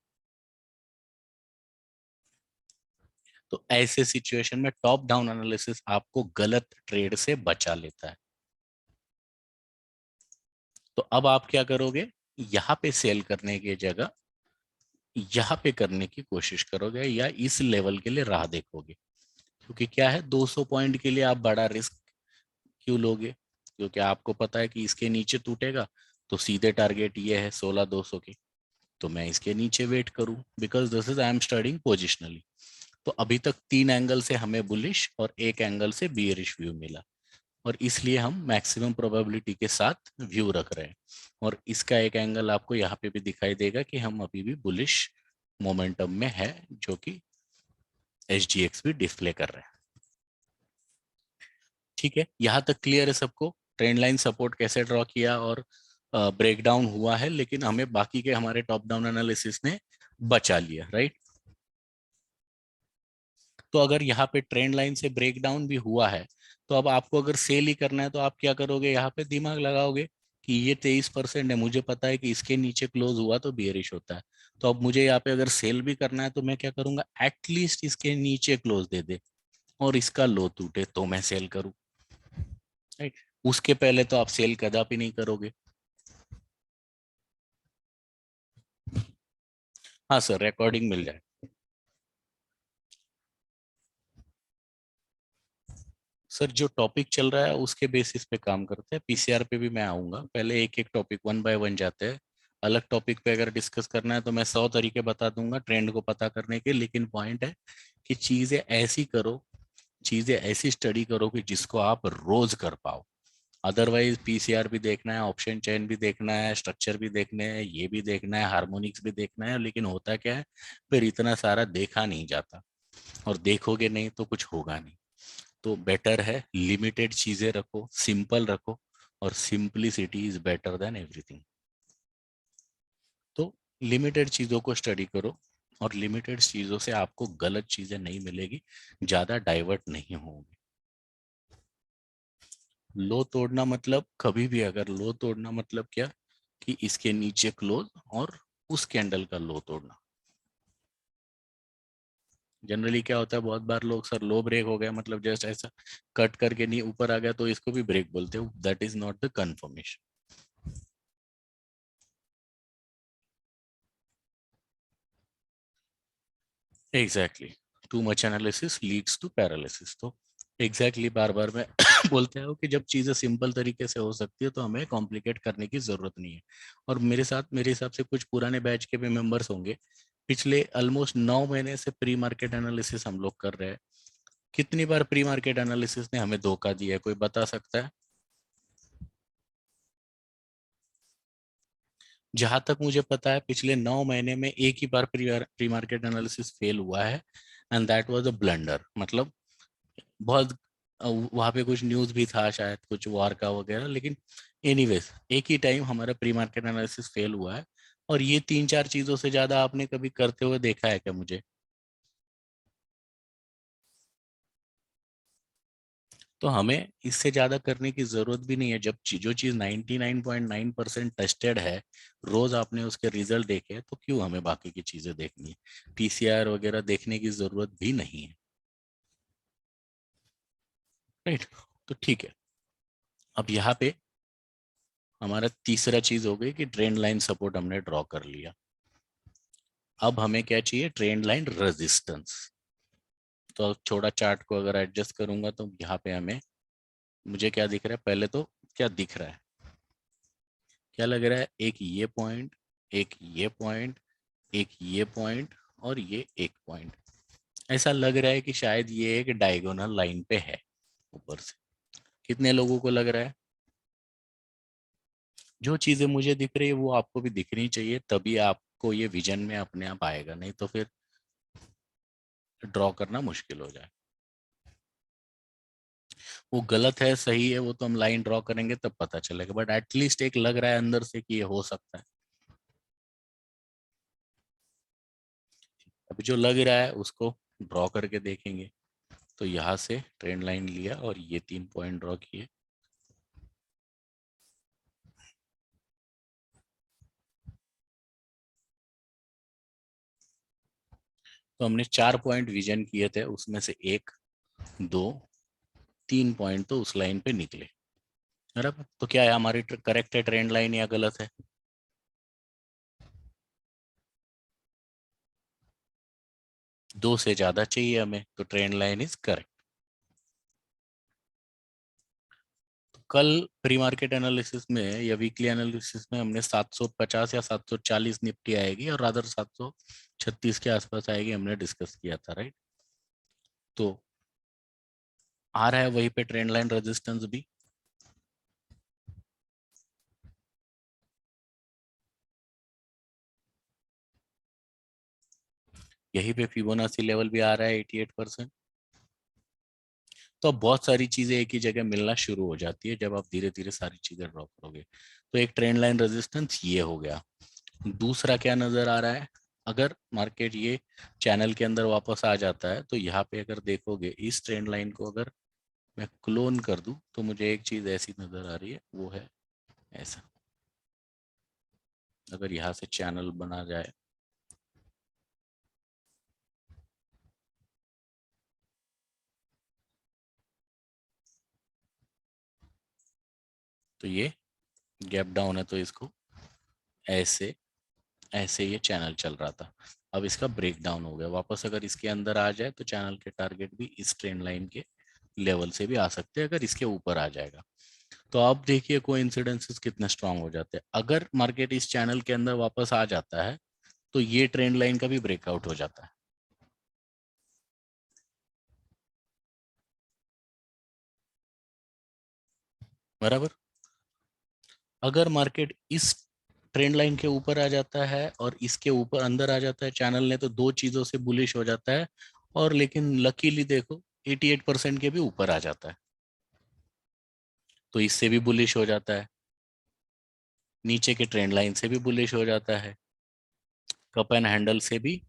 तो ऐसे सिचुएशन में टॉप डाउन एनालिसिस आपको गलत ट्रेड से बचा लेता है। तो अब आप क्या करोगे? यहाँ पे सेल करने की जगह यहाँ पे करने की कोशिश करोगे, या इस लेवल के लिए राह देखोगे। क्योंकि क्या है, 200 पॉइंट के लिए आप बड़ा रिस्क क्यों लोगे? क्योंकि आपको पता है कि इसके नीचे टूटेगा, तो सीधे टारगेट ये है 16,200 के, तो मैं इसके नीचे वेट करूं, because this is I am studying positionally. तो अभी तक 3 एंगल से हमें बुलिश और एक एंगल से बियरिश व्यू मिला, और इसलिए हम मैक्सिमम प्रोबेबिलिटी के साथ व्यू रख रहे हैं। और इसका एक एंगल आपको यहाँ पे भी दिखाई देगा कि हम अभी भी बुलिश मोमेंटम में है, जो कि SGX भी डिस्प्ले कर रहे हैं। ठीक है, यहाँ तक क्लियर है सबको? ट्रेंड लाइन सपोर्ट कैसे ड्रॉ किया और ब्रेकडाउन हुआ है, लेकिन हमें बाकी के हमारे टॉप डाउन एनालिसिस ने बचा लिया, राइट। तो अगर यहाँ पे ट्रेंड लाइन से ब्रेकडाउन भी हुआ है, तो अब आपको अगर सेल ही करना है, तो आप क्या करोगे? यहाँ पे दिमाग लगाओगे कि ये 23% है, मुझे पता है कि इसके नीचे क्लोज हुआ तो बियरिश होता है। तो अब मुझे यहाँ पे अगर सेल भी करना है, तो मैं क्या करूंगा? एटलीस्ट इसके नीचे क्लोज दे दे और इसका लो टूटे तो मैं सेल करूं, राइट। उसके पहले तो आप सेल कदापि नहीं करोगे। हाँ सर, रिकॉर्डिंग मिल जाए। सर, जो टॉपिक चल रहा है उसके बेसिस पे काम करते हैं, पीसीआर पे भी मैं आऊंगा। पहले एक एक टॉपिक वन बाय वन जाते हैं। अलग टॉपिक पे अगर डिस्कस करना है तो मैं 100 तरीके बता दूंगा ट्रेंड को पता करने के, लेकिन पॉइंट है कि चीजें ऐसी करो, चीजें ऐसी स्टडी करो कि जिसको आप रोज कर पाओ। अदरवाइज पीसीआर भी देखना है, ऑप्शन चेन भी देखना है, स्ट्रक्चर भी देखने हैं, ये भी देखना है, हार्मोनिक्स भी देखना है, लेकिन होता क्या है, फिर इतना सारा देखा नहीं जाता, और देखोगे नहीं तो कुछ होगा नहीं। तो बेटर है लिमिटेड चीजें रखो, सिंपल रखो, और simplicity is better than everything. तो लिमिटेड चीजों को स्टडी करो, और लिमिटेड चीजों से आपको गलत चीजें नहीं मिलेगी, ज्यादा डाइवर्ट नहीं होंगे। लो तोड़ना मतलब, कभी भी अगर लो तोड़ना मतलब क्या, कि इसके नीचे क्लोज और उस कैंडल का लो तोड़ना। जनरली क्या होता है, बहुत बार लोग, सर लो ब्रेक हो गया मतलब जस्ट ऐसा कट करके नहीं ऊपर आ गया तो इसको भी ब्रेक बोलते हो, that is not the confirmation. Exactly, too much analysis leads to paralysis. तो एग्जैक्टली बार बार मैं बोलते हैं कि जब चीज़ें सिंपल तरीके से हो सकती है तो हमें कॉम्प्लिकेट करने की ज़रूरत नहीं है। और मेरे साथ, मेरे हिसाब से कुछ पुराने बैच के भी मेंबर्स होंगे, पिछले ऑलमोस्ट 9 महीने से प्री मार्केट एनालिसिस हम लोग कर रहे हैं। कितनी बार प्री मार्केट एनालिसिस ने हमें धोखा दिया है, कोई बता सकता है? जहां तक मुझे पता है पिछले 9 महीने में एक ही बार प्री मार्केट एनालिसिस फेल हुआ है, and that was a blunder. मतलब बहुत वहां पे कुछ न्यूज भी था शायद, कुछ वार का वगैरह, लेकिन एनीवेज एक ही टाइम हमारा प्री मार्केट एनालिसिस फेल हुआ है। और ये 3-4 चीजों से ज्यादा आपने कभी करते हुए देखा है क्या मुझे? तो हमें इससे ज्यादा करने की जरूरत भी नहीं है। जब जो चीज 99.9% टेस्टेड है, रोज आपने उसके रिजल्ट देखे हैं, तो क्यों हमें बाकी की चीजें देखनी है? पीसीआर वगैरह देखने की जरूरत भी नहीं है, राइट। तो ठीक है, अब यहाँ पे हमारा तीसरा चीज हो गई कि ट्रेंड लाइन सपोर्ट हमने ड्रॉ कर लिया। अब हमें क्या चाहिए? Trend line resistance. तो अब छोटा चार्ट को अगर एडजस्ट करूंगा तो यहाँ पे हमें, मुझे क्या दिख रहा है पहले तो? क्या दिख रहा है? क्या लग रहा है? एक ये पॉइंट, एक ये पॉइंट, एक ये पॉइंट, और ये एक पॉइंट, ऐसा लग रहा है कि शायद ये एक डायगोनल लाइन पे है ऊपर से। कितने लोगों को लग रहा है? जो चीजें मुझे दिख रही है वो आपको भी दिखनी चाहिए, तभी आपको ये विजन में अपने आप आएगा, नहीं तो फिर ड्रॉ करना मुश्किल हो जाए। वो गलत है सही है वो तो हम लाइन ड्रॉ करेंगे तब पता चलेगा, बट एटलीस्ट एक लग रहा है अंदर से कि ये हो सकता है। अभी जो लग रहा है उसको ड्रॉ करके देखेंगे। तो यहाँ से ट्रेंड लाइन लिया और ये 3 पॉइंट ड्रॉ किए। तो हमने 4 पॉइंट विजन किए थे, उसमें से 1, 2, 3 पॉइंट तो उस लाइन पे निकले। बराबर, तो क्या है हमारी करेक्ट है ट्रेंड लाइन या गलत है? 2 से ज्यादा चाहिए हमें, तो ट्रेंड लाइन इज करेक्ट। कल प्री मार्केट एनालिसिस में या वीकली एनालिसिस में हमने 750 या 740 निफ्टी आएगी और रादर 736 के आसपास आएगी, हमने डिस्कस किया था, राइट? तो आ रहा है वहीं पे ट्रेंड लाइन रेजिस्टेंस भी। यहीं पे फिबोनाची लेवल भी आ रहा है 88%। तो अब बहुत सारी चीजें एक ही जगह मिलना शुरू हो जाती है जब आप धीरे धीरे सारी चीजें ड्रॉ करोगे। तो एक ट्रेंड लाइन रेजिस्टेंस ये हो गया। दूसरा क्या नजर आ रहा है? अगर मार्केट ये चैनल के अंदर वापस आ जाता है तो यहाँ पे अगर देखोगे इस ट्रेंड लाइन को अगर मैं क्लोन कर दूं तो मुझे एक चीज ऐसी नजर आ रही है, वो है ऐसा। अगर यहाँ से चैनल बना जाए तो ये गैप डाउन है, तो इसको ऐसे ऐसे ये चैनल चल रहा था। अब इसका ब्रेक डाउन हो गया वापस, अगर इसके अंदर आ जाए तो चैनल के टारगेट भी इस ट्रेंड लाइन के लेवल से भी आ सकते हैं अगर इसके ऊपर आ जाएगा। तो आप देखिए कोइंसिडेंसेस कितने स्ट्रांग हो जाते हैं। अगर मार्केट इस चैनल के अंदर वापस आ जाता है तो ये ट्रेंड लाइन का भी ब्रेकआउट हो जाता है। बराबर। अगर मार्केट इस ट्रेंड लाइन के ऊपर आ जाता है और इसके ऊपर अंदर आ जाता है चैनल ने, तो दो चीजों से बुलिश हो जाता है। और लेकिन लकीली देखो 88% के भी ऊपर आ जाता है, तो इससे भी बुलिश हो जाता है। नीचे के ट्रेंड लाइन से भी बुलिश हो जाता है। कप एंड हैंडल से भी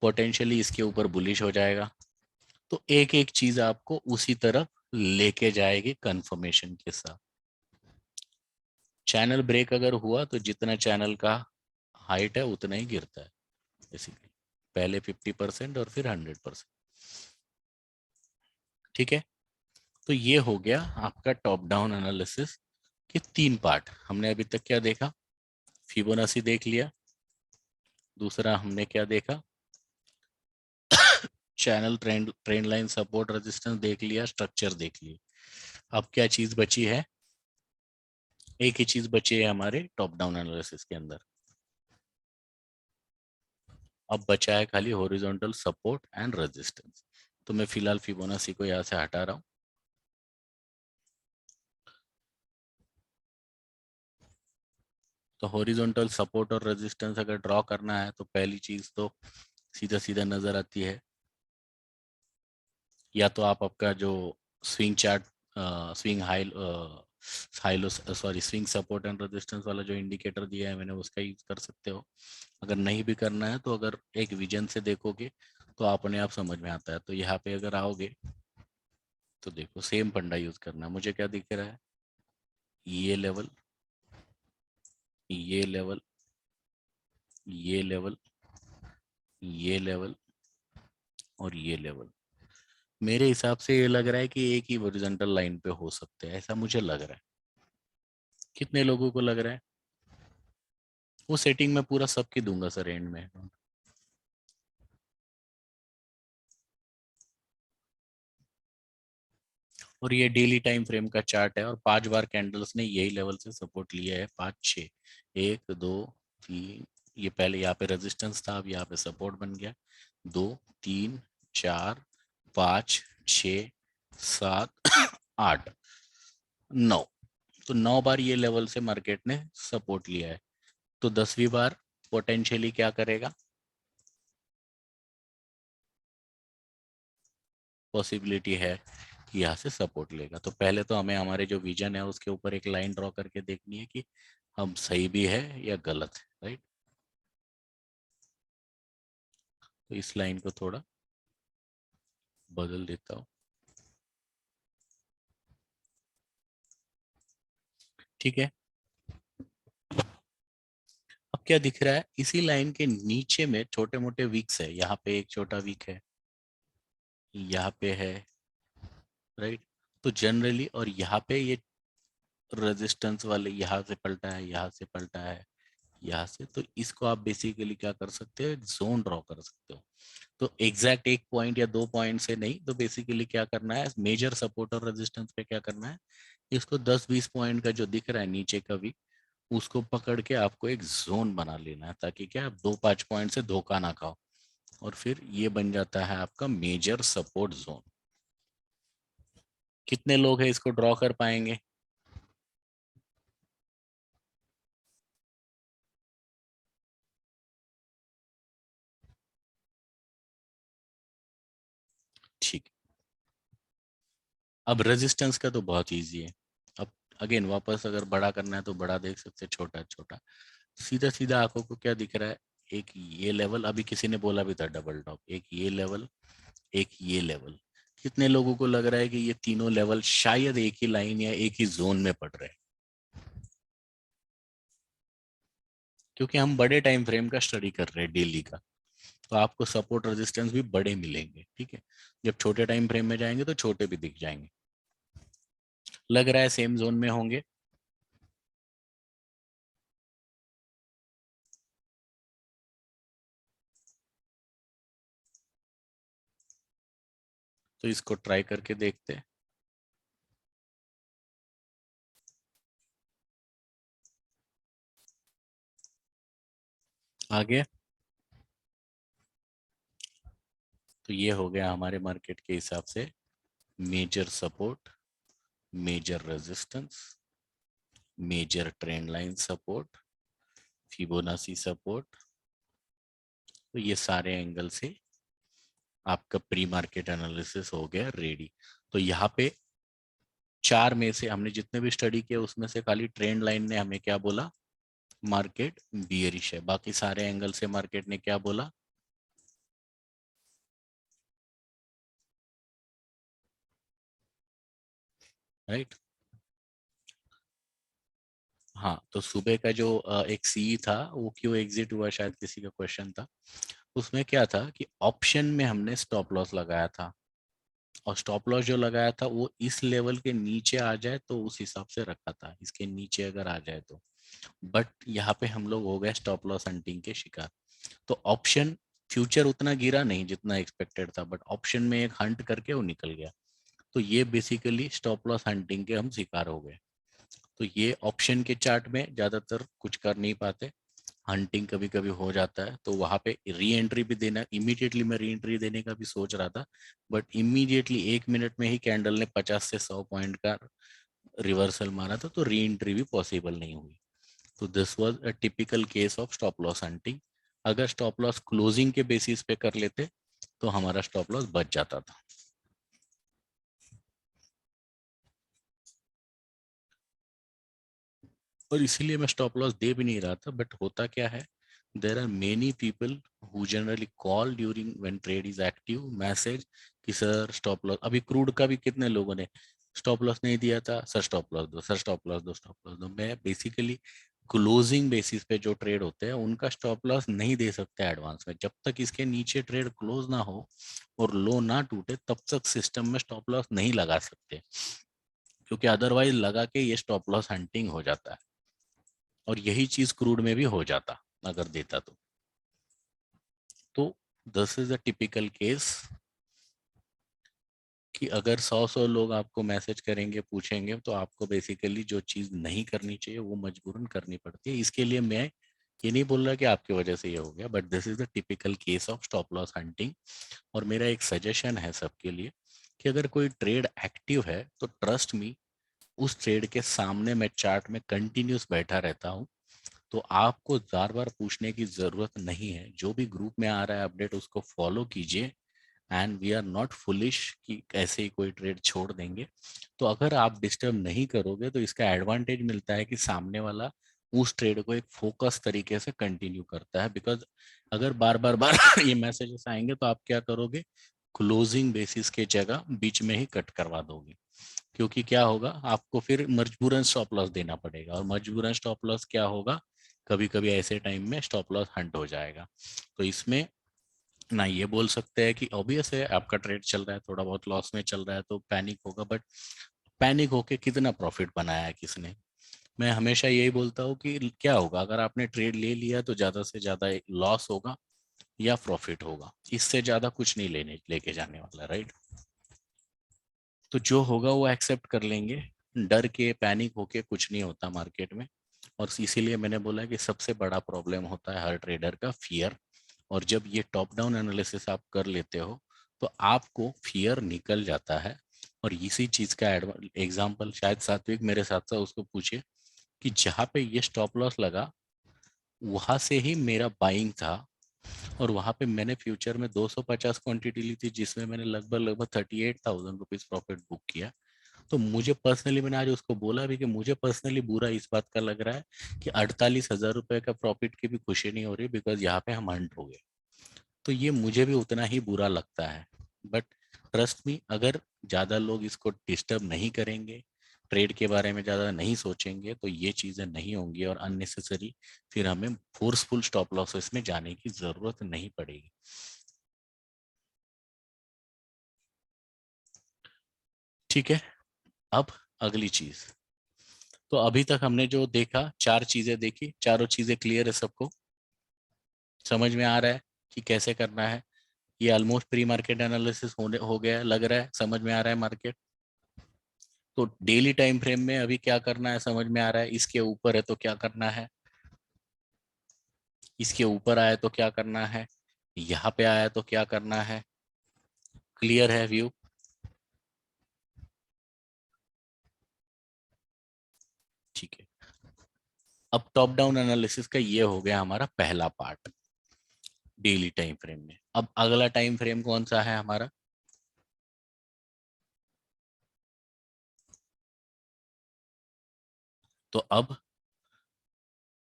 पोटेंशियली इसके ऊपर बुलिश हो जाएगा। तो एक एक चीज आपको उसी तरफ लेके जाएगी कंफर्मेशन के साथ। चैनल ब्रेक अगर हुआ तो जितना चैनल का हाइट है उतना ही गिरता है बेसिकली, पहले 50% और फिर 100%। ठीक है। तो ये हो गया आपका टॉप डाउन एनालिसिस के 3 पार्ट। हमने अभी तक क्या देखा? फिबोनाची देख लिया। दूसरा हमने क्या देखा? Channel trend trend line support resistance देख लिया, स्ट्रक्चर देख लिया। अब क्या चीज बची है? एक ही चीज बची है हमारे टॉप डाउन एनालिसिस के अंदर। अब बचा है खाली हॉरिजॉन्टल सपोर्ट एंड रेजिस्टेंस। तो मैं फिलहाल फिबोनाची को यहाँ से हटा रहा हूँ। तो हॉरिजॉन्टल सपोर्ट और रेजिस्टेंस अगर ड्रॉ करना है तो पहली चीज तो सीधा सीधा नजर आती है। या तो आप आपका जो swing chart, swing high high-low sorry swing support and resistance वाला जो इंडिकेटर दिया है मैंने उसका यूज कर सकते हो। अगर नहीं भी करना है तो अगर एक विजन से देखोगे तो अपने आप समझ में आता है। तो यहाँ पे अगर आओगे तो देखो सेम फंडा यूज करना है। मुझे क्या दिख रहा है? ये लेवल, ये लेवल, ये लेवल, ये लेवल और ये लेवल। मेरे हिसाब से ये लग रहा है कि एक ही हॉरिजॉन्टल लाइन पे हो सकते हैं, ऐसा मुझे लग रहा है। कितने लोगों को लग रहा है? वो सेटिंग में पूरा सबकी दूंगा सर एंड में। और ये डेली टाइम फ्रेम का चार्ट है और 5 बार कैंडल्स ने यही लेवल से सपोर्ट लिया है, 5 6, 1 2 3। ये पहले यहाँ पे रेजिस्टेंस था, अब यहाँ पे सपोर्ट बन गया। 2 3 4, 5, 6, 7, 8, 9। तो 9 बार ये लेवल से मार्केट ने सपोर्ट लिया है। तो 10वीं बार पोटेंशियली क्या करेगा, पॉसिबिलिटी है कि यहाँ से सपोर्ट लेगा। तो पहले तो हमें हमारे जो विजन है उसके ऊपर एक लाइन ड्रॉ करके देखनी है कि हम सही भी है या गलत है, राइट। तो इस लाइन को थोड़ा बदल देता हूँ, ठीक है। अब क्या दिख रहा है, इसी लाइन के नीचे में छोटे मोटे वीक्स है। यहाँ पे एक छोटा वीक है, यहाँ पे है, राइट। तो जनरली, और यहाँ पे ये रेजिस्टेंस वाले यहाँ से पलटा है, यहाँ से पलटा है, यहाँ से। तो इसको आप बेसिकली क्या कर सकते हो, एक जोन ड्रॉ कर सकते हो। तो एग्जैक्ट एक पॉइंट या 2 पॉइंट से नहीं, तो बेसिकली क्या करना है, मेजर सपोर्ट और रेजिस्टेंस पे क्या करना है, इसको 10-20 पॉइंट का जो दिख रहा है नीचे का भी, उसको पकड़ के आपको एक जोन बना लेना है, ताकि क्या आप 2-5 पॉइंट से धोखा ना खाओ। और फिर ये बन जाता है आपका मेजर सपोर्ट जोन। कितने लोग हैं इसको ड्रॉ कर पाएंगे? ठीक। अब रेजिस्टेंस का तो बहुत इजी है। अब अगेन वापस अगर बड़ा करना है तो बड़ा देख सकते हैं, छोटा छोटा। सीधा सीधा आंखों को क्या दिख रहा है, एक ये लेवल, अभी किसी ने बोला भी था डबल टॉप, एक ये लेवल, एक ये लेवल। कितने लोगों को लग रहा है कि ये तीनों लेवल शायद एक ही लाइन या एक ही जोन में पड़ रहे हैं? क्योंकि हम बड़े टाइम फ्रेम का स्टडी कर रहे हैं, डेली का। तो आपको सपोर्ट रेजिस्टेंस भी बड़े मिलेंगे, ठीक है। जब छोटे टाइम फ्रेम में जाएंगे तो छोटे भी दिख जाएंगे। लग रहा है सेम जोन में होंगे। तो इसको ट्राई करके देखते हैं आगे। तो ये हो गया हमारे मार्केट के हिसाब से major support, major resistance, major trend line support, Fibonacci support. तो ये सारे एंगल से आपका प्री मार्केट एनालिसिस हो गया रेडी। तो यहाँ पे 4 में से हमने जितने भी स्टडी किए उसमें से खाली ट्रेंड लाइन ने हमें क्या बोला, मार्केट बियरिश है। बाकी सारे एंगल से मार्केट ने क्या बोला, राइट। हाँ, तो सुबह का जो एक सी था वो क्यों एग्जिट हुआ, शायद किसी का क्वेश्चन था। उसमें क्या था कि ऑप्शन में हमने स्टॉप लॉस लगाया था, और स्टॉप लॉस जो लगाया था वो इस लेवल के नीचे आ जाए तो उस हिसाब से रखा था, इसके नीचे अगर आ जाए तो। बट यहाँ पे हम लोग हो गए स्टॉप लॉस हंटिंग के शिकार। तो ऑप्शन, फ्यूचर उतना गिरा नहीं जितना एक्सपेक्टेड था, बट ऑप्शन में एक हंट करके वो निकल गया। तो ये बेसिकली स्टॉप लॉस हंटिंग के हम शिकार हो गए। तो ये ऑप्शन के चार्ट में ज्यादातर कुछ कर नहीं पाते, हंटिंग कभी कभी हो जाता है। तो वहां पे री एंट्री भी देना, इमीडिएटली मैं री एंट्री देने का भी सोच रहा था, बट इमीडिएटली 1 मिनट में ही कैंडल ने 50 से 100 पॉइंट का रिवर्सल मारा था, तो री एंट्री भी पॉसिबल नहीं हुई। तो this was a typical case of stop loss hunting. अगर स्टॉप लॉस क्लोजिंग के बेसिस पे कर लेते तो हमारा स्टॉप लॉस बच जाता था। और इसीलिए मैं स्टॉप लॉस दे भी नहीं रहा था। बट होता क्या है, there are many people who generally call during when trade is active message कि सर स्टॉप लॉस। अभी क्रूड का भी कितने लोगों ने स्टॉप लॉस नहीं दिया था, सर स्टॉप लॉस दो, सर स्टॉप लॉस दो, स्टॉप लॉस दो। मैं बेसिकली क्लोजिंग बेसिस पे जो ट्रेड होते हैं उनका स्टॉप लॉस नहीं दे सकता एडवांस में। जब तक इसके नीचे ट्रेड क्लोज ना हो और लो ना टूटे तब तक सिस्टम में स्टॉप लॉस नहीं लगा सकते, क्योंकि अदरवाइज लगा के ये स्टॉप लॉस हंटिंग हो जाता है। और यही चीज क्रूड में भी हो जाता अगर देता तो this is a typical case कि अगर 100 लोग आपको मैसेज करेंगे, पूछेंगे, तो आपको बेसिकली जो चीज नहीं करनी चाहिए वो मजबूरन करनी पड़ती है। इसके लिए मैं ये नहीं बोल रहा कि आपकी वजह से ये हो गया, but this is the typical case of stop loss hunting. और मेरा एक सजेशन है सबके लिए कि अगर कोई ट्रेड एक्टिव है तो ट्रस्ट मी, उस ट्रेड के सामने मैं चार्ट में कंटिन्यूस बैठा रहता हूँ। तो आपको बार बार पूछने की जरूरत नहीं है, जो भी ग्रुप में आ रहा है अपडेट उसको फॉलो कीजिए। And we are not foolish कि ऐसे ही कोई ट्रेड छोड़ देंगे। तो अगर आप डिस्टर्ब नहीं करोगे तो इसका एडवांटेज मिलता है कि सामने वाला उस ट्रेड को एक फोकस तरीके से कंटिन्यू करता है। बिकॉज अगर बार बार बार ये मैसेजेस आएंगे तो आप क्या करोगे, क्लोजिंग बेसिस के जगह बीच में ही कट करवा दोगे। क्योंकि क्या होगा, आपको फिर मजबूरन स्टॉप लॉस देना पड़ेगा, और मजबूरन स्टॉप लॉस क्या होगा, कभी कभी ऐसे टाइम में स्टॉप लॉस हंट हो जाएगा। तो इसमें ना ये बोल सकते हैं कि ऑब्वियस है आपका ट्रेड चल रहा है, थोड़ा बहुत लॉस में चल रहा है तो पैनिक होगा, बट पैनिक होके कितना प्रॉफिट बनाया है किसने। मैं हमेशा यही बोलता हूँ कि क्या होगा अगर आपने ट्रेड ले लिया तो ज्यादा से ज्यादा लॉस होगा या प्रॉफिट होगा, इससे ज्यादा कुछ नहीं लेके जाने वाला, राइट। तो जो होगा वो एक्सेप्ट कर लेंगे। डर के पैनिक होके कुछ नहीं होता मार्केट में। और इसीलिए मैंने बोला कि सबसे बड़ा प्रॉब्लम होता है हर ट्रेडर का फियर। और जब ये टॉप डाउन एनालिसिस आप कर लेते हो तो आपको फियर निकल जाता है। और इसी चीज का एग्जाम्पल शायद सात्विक मेरे साथ साथ उसको पूछे कि जहाँ पे ये स्टॉप लॉस लगा वहां से ही मेरा बाइंग था। और वहां पे मैंने फ्यूचर में 250 क्वांटिटी ली थी जिसमें मैंने लगभग लगभग 38,000 रुपीज प्रॉफिट बुक किया। तो मुझे पर्सनली, मैंने आज उसको बोला भी कि मुझे पर्सनली बुरा इस बात का लग रहा है कि 48,000 रुपए का प्रॉफिट की भी खुशी नहीं हो रही, बिकॉज यहाँ पे हम हंट हो गए। तो ये मुझे भी उतना ही बुरा लगता है। बट ट्रस्ट मी, अगर ज़्यादा लोग इसको डिस्टर्ब नहीं करेंगे, ट्रेड के बारे में ज़्यादा नहीं सोचेंगे, तो ये चीज़ें नहीं होंगी और अननेसेसरी फिर हमें फोर्सफुल स्टॉप लॉसेस में जाने की ज़रूरत नहीं पड़ेगी। ठीक है। अब अगली चीज़, तो अभी तक हमने जो देखा, चार चीज़ें देखी, चारों चीज़ें क्लियर है सबको, समझ में आ रहा है कि कैसे करना है। ये ऑलमोस्ट प्री मार्केट एनालिसिस होने हो गया, लग रहा है समझ में आ रहा है मार्केट। तो डेली टाइम फ्रेम में अभी क्या करना है समझ में आ रहा है, इसके ऊपर है तो क्या करना है, इसके ऊपर आया तो क्या करना है, यहाँ पे आया तो क्या करना है। क्लियर है व्यू? ठीक है। अब टॉप डाउन एनालिसिस का ये हो गया हमारा पहला पार्ट डेली टाइम फ्रेम में। अब अगला टाइम फ्रेम कौन सा है हमारा, तो अब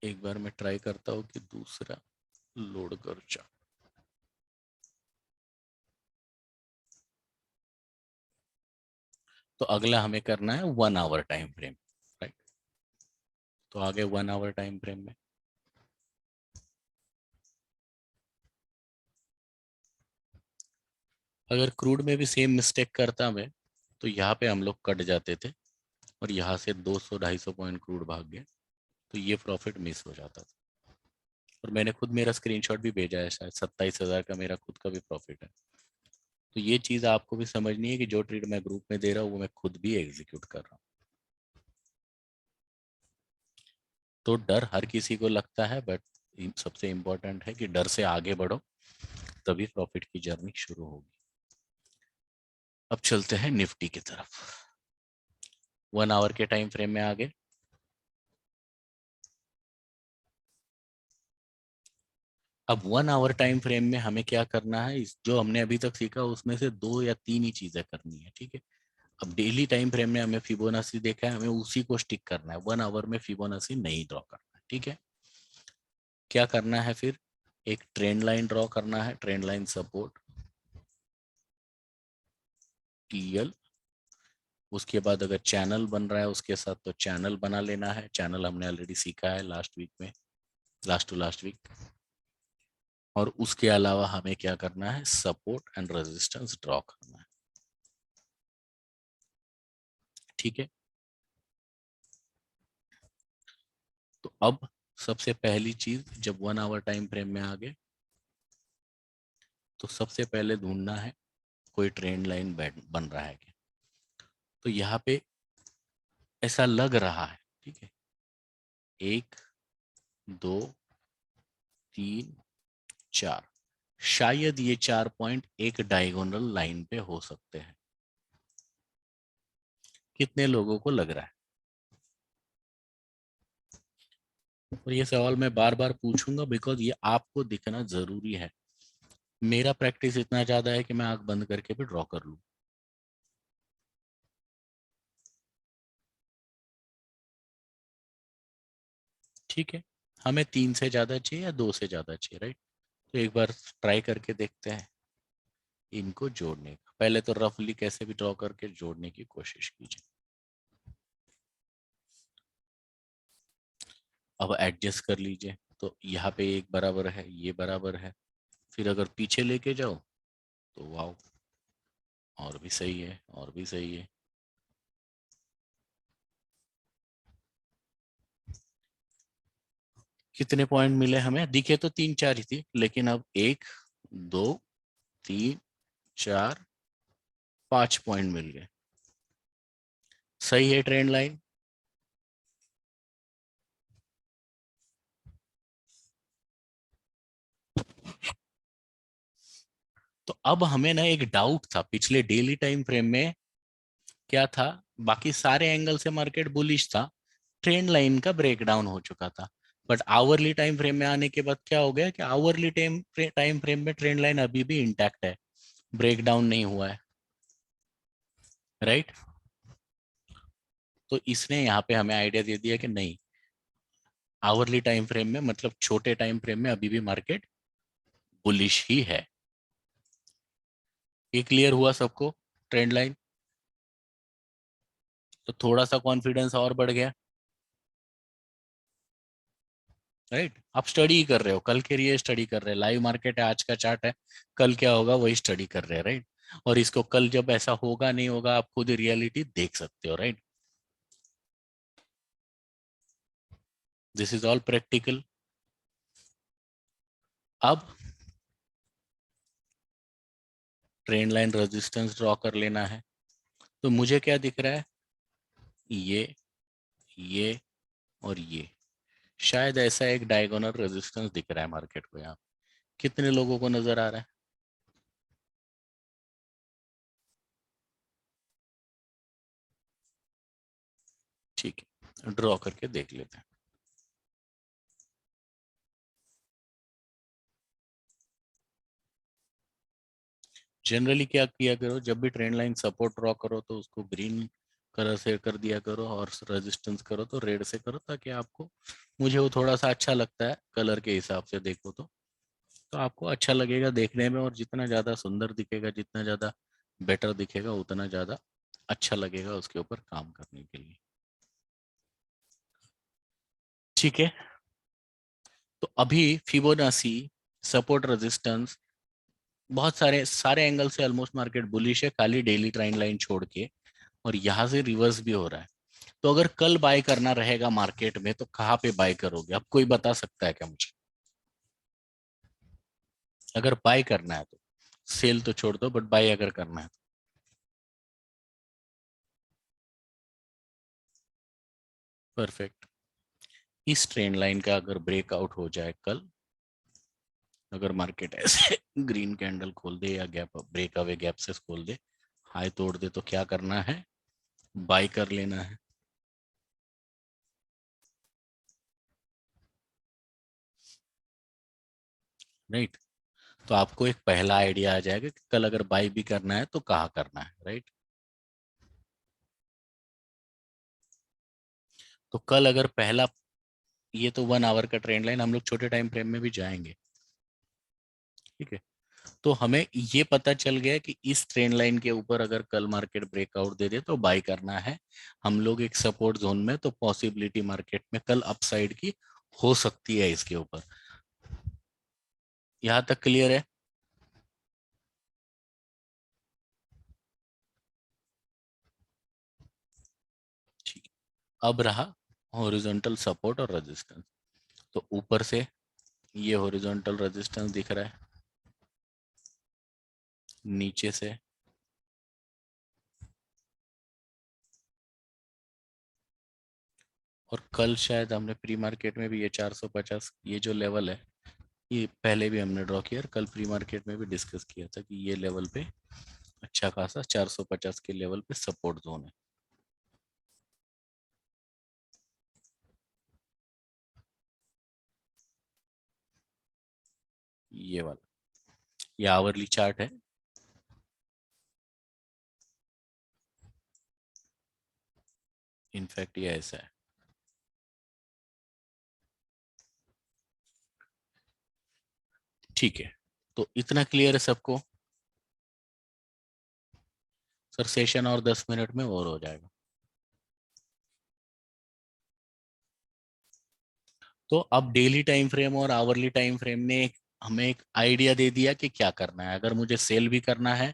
एक बार मैं ट्राई करता हूँ कि दूसरा लोड कर जा। तो अगला हमें करना है 1 आवर टाइम फ्रेम, राइट। तो आगे 1 आवर टाइम फ्रेम में अगर क्रूड में भी सेम मिस्टेक करता मैं, तो यहाँ पे हम लोग कट जाते थे और यहाँ से 200-250 पॉइंट क्रूड भाग गया, तो ये प्रॉफिट मिस हो जाता था। और मैंने खुद मेरा स्क्रीनशॉट भी भेजा है, शायद 27,000 का मेरा खुद का भी प्रॉफिट है। तो ये चीज़ आपको भी समझनी है कि जो ट्रेड मैं ग्रुप में दे रहा हूँ वो मैं खुद भी एग्जीक्यूट कर रहा हूँ। तो डर हर किसी को लगता है, बट सबसे इम्पोर्टेंट है कि डर से आगे बढ़ो, तभी प्रॉफिट की जर्नी शुरू होगी। अब चलते हैं निफ्टी की तरफ। 1 आवर के टाइम फ्रेम में आगे, अब 1 आवर टाइम फ्रेम में हमें क्या करना है, इस जो हमने अभी तक सीखा उसमें से दो या तीन ही चीजें करनी है, ठीक है। अब डेली टाइम फ्रेम में हमें फिबोनाची देखा है, हमें उसी को स्टिक करना है, 1 आवर में फिबोनाची नहीं ड्रॉ करना है, ठीक है। क्या करना है फिर, एक ट्रेंड लाइन ड्रॉ करना है, ट्रेंड लाइन सपोर्ट टीएल। उसके बाद अगर चैनल बन रहा है उसके साथ तो चैनल बना लेना है, चैनल हमने ऑलरेडी सीखा है लास्ट वीक में, लास्ट टू लास्ट वीक। और उसके अलावा हमें क्या करना है, सपोर्ट एंड रेजिस्टेंस ड्रॉ करना है, ठीक है। तो अब सबसे पहली चीज, जब 1 आवर टाइम फ्रेम में आ गए तो सबसे पहले ढूंढना है कोई ट्रेंड लाइन बन रहा है क्या। तो यहाँ पे ऐसा लग रहा है, ठीक है, 1, 2, 3 4, शायद ये 4 पॉइंट एक डायगोनल लाइन पे हो सकते हैं। कितने लोगों को लग रहा है? और ये सवाल मैं बार बार पूछूंगा बिकॉज ये आपको दिखना जरूरी है। मेरा प्रैक्टिस इतना ज्यादा है कि मैं आंख बंद करके भी ड्रॉ कर लूं। ठीक है, हमें 3 से ज्यादा चाहिए या 2 से ज्यादा चाहिए, राइट? तो एक बार ट्राई करके देखते हैं इनको जोड़ने का। पहले तो रफली कैसे भी ड्रॉ करके जोड़ने की कोशिश कीजिए। अब एडजस्ट कर लीजिए। तो यहाँ पे एक बराबर है, ये बराबर है। फिर अगर पीछे लेके जाओ तो वाओ, और भी सही है, और भी सही है। कितने पॉइंट मिले हमें? दिखे तो 3 4 ही थी, लेकिन अब 1 2 3 4 5 पॉइंट मिल गए। सही है ट्रेंड लाइन। तो अब हमें ना एक डाउट था, पिछले डेली टाइम फ्रेम में क्या था, बाकी सारे एंगल से मार्केट बुलिश था, ट्रेंड लाइन का ब्रेकडाउन हो चुका था। बट आवरली टाइम फ्रेम में आने के बाद क्या हो गया कि आवरली टाइम फ्रेम में ट्रेंड लाइन अभी भी इंटैक्ट है, ब्रेकडाउन नहीं हुआ है, राइट? तो इसने यहाँ पे हमें आइडिया दे दिया कि नहीं, आवरली टाइम फ्रेम में मतलब छोटे टाइम फ्रेम में अभी भी मार्केट बुलिश ही है। ये क्लियर हुआ सबको? Trend line. तो थोड़ा सा कॉन्फिडेंस और बढ़ गया, राइट? आप स्टडी कर रहे हो, कल के लिए स्टडी कर रहे हैं, लाइव मार्केट है, आज का चार्ट है, कल क्या होगा वही स्टडी कर रहे हैं, राइट? और इसको कल जब ऐसा होगा नहीं होगा आप खुद रियलिटी देख सकते हो, right? This is all practical. अब ट्रेंड लाइन रेजिस्टेंस ड्रॉ कर लेना है। तो मुझे क्या दिख रहा है? ये और ये, शायद ऐसा एक डायगोनल रेजिस्टेंस दिख रहा है मार्केट को यहाँ। कितने लोगों को नजर आ रहा है? ठीक है, ड्रॉ करके देख लेते हैं। जनरली क्या किया करो, जब भी ट्रेंड लाइन सपोर्ट ड्रॉ करो तो उसको ग्रीन कलर से कर दिया करो, और रेजिस्टेंस करो तो रेड से करो, ताकि आपको, मुझे वो थोड़ा सा अच्छा लगता है कलर के हिसाब से देखो तो आपको अच्छा लगेगा देखने में, और जितना ज़्यादा सुंदर दिखेगा, जितना ज़्यादा बेटर दिखेगा, उतना ज़्यादा अच्छा लगेगा उसके ऊपर काम करने के लिए। ठीक है, तो अभी फिबोनाची, सपोर्ट, रेजिस्टेंस, बहुत सारे सारे एंगल से ऑलमोस्ट मार्केट बुलिश है, खाली डेली ट्रेंड लाइन छोड़ के, और यहाँ से रिवर्स भी हो रहा है। तो अगर कल बाय करना रहेगा मार्केट में तो कहाँ पे बाय करोगे? अब कोई बता सकता है क्या मुझे? अगर बाय करना है तो, सेल तो छोड़ दो, बट बाय अगर करना है तो। परफेक्ट। इस ट्रेंड लाइन का अगर ब्रेकआउट हो जाए कल, अगर मार्केट ऐसे ग्रीन कैंडल खोल दे या गैप ब्रेक अवे गैप से खोल दे, हाई तोड़ दे, तो क्या करना है? बाय कर लेना है, राइट? तो आपको एक पहला आइडिया आ जाएगा कि कल अगर बाय भी करना है तो कहाँ करना है, राइट? तो कल अगर पहला, ये तो 1 आवर का ट्रेंड लाइन, हम लोग छोटे टाइम फ्रेम में भी जाएंगे, ठीक है? तो हमें ये पता चल गया कि इस ट्रेंड लाइन के ऊपर अगर कल मार्केट ब्रेकआउट दे दे तो बाय करना है हम लोग एक सपोर्ट जोन में। तो पॉसिबिलिटी मार्केट में कल अपसाइड की हो सकती है इसके ऊपर। यहाँ तक क्लियर है? ठीक है। अब रहा हॉरिजॉन्टल सपोर्ट और रेजिस्टेंस। तो ऊपर से ये हॉरिजॉन्टल रेजिस्टेंस दिख रहा है, नीचे से और कल शायद हमने प्री मार्केट में भी ये 450, ये जो लेवल है ये पहले भी हमने ड्रॉ किया, कल प्री मार्केट में भी डिस्कस किया था कि ये लेवल पे अच्छा खासा 450 के लेवल पे सपोर्ट जोन है। ये वाला, ये आवरली चार्ट है। इनफैक्ट ये ऐसा है। ठीक है, तो इतना क्लियर है सबको? सर सेशन और 10 मिनट में और हो जाएगा। तो अब डेली टाइम फ्रेम और आवरली टाइम फ्रेम ने हमें एक आइडिया दे दिया कि क्या करना है। अगर मुझे सेल भी करना है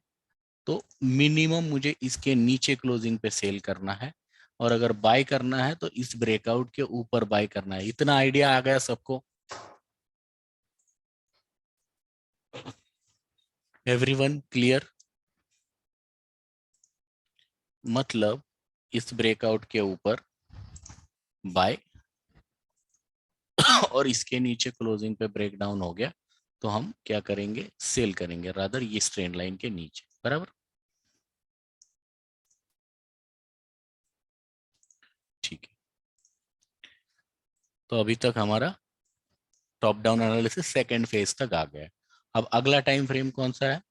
तो मिनिमम मुझे इसके नीचे क्लोजिंग पे सेल करना है, और अगर बाय करना है तो इस ब्रेकआउट के ऊपर बाय करना है। इतना आइडिया आ गया सबको? Everyone clear? मतलब इस ब्रेकआउट के ऊपर बाय और इसके नीचे क्लोजिंग पे ब्रेक डाउन हो गया तो हम क्या करेंगे? सेल करेंगे, रादर ये ट्रेंड लाइन के नीचे। बराबर? ठीक है, तो अभी तक हमारा top down analysis second phase तक आ गया है। अब अगला टाइम फ्रेम कौन सा है?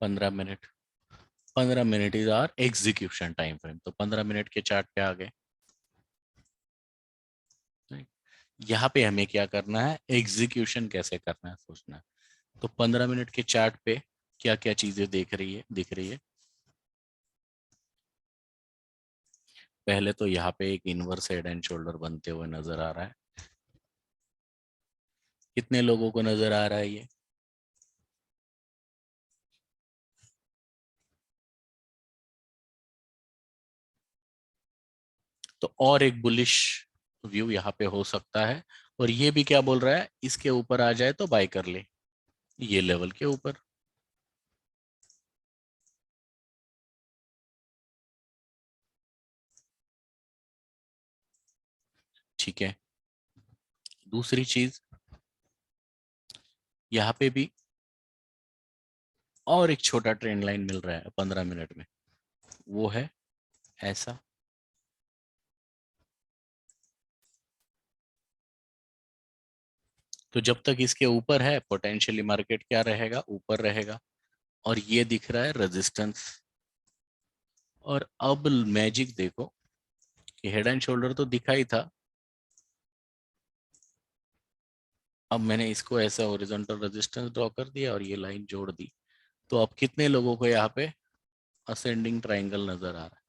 15 minute. 15 minute is our execution time frame. तो 15 मिनट के चार्ट पे आ गए। यहाँ पे हमें क्या करना है? एग्जीक्यूशन कैसे करना है सोचना है। तो 15 मिनट के चार्ट पे क्या क्या चीजें दिख रही है? पहले तो यहाँ पे एक इनवर्स हेड एंड शोल्डर बनते हुए नजर आ रहा है। कितने लोगों को नजर आ रहा है ये? तो और एक बुलिश व्यू यहाँ पे हो सकता है। और ये भी क्या बोल रहा है? इसके ऊपर आ जाए तो बाय कर ले, ये लेवल के ऊपर। ठीक है, दूसरी चीज यहाँ पे भी और एक छोटा ट्रेंड लाइन मिल रहा है 15 मिनट में, वो है ऐसा। तो जब तक इसके ऊपर है पोटेंशियली मार्केट क्या रहेगा? ऊपर रहेगा। और ये दिख रहा है रेजिस्टेंस। और अब मैजिक देखो कि हेड एंड शोल्डर तो दिखा ही था, अब मैंने इसको ऐसा हॉरिजॉन्टल रेजिस्टेंस ड्रॉ कर दिया और ये लाइन जोड़ दी। तो अब कितने लोगों को यहाँ पे असेंडिंग ट्राइंगल नजर आ रहा है?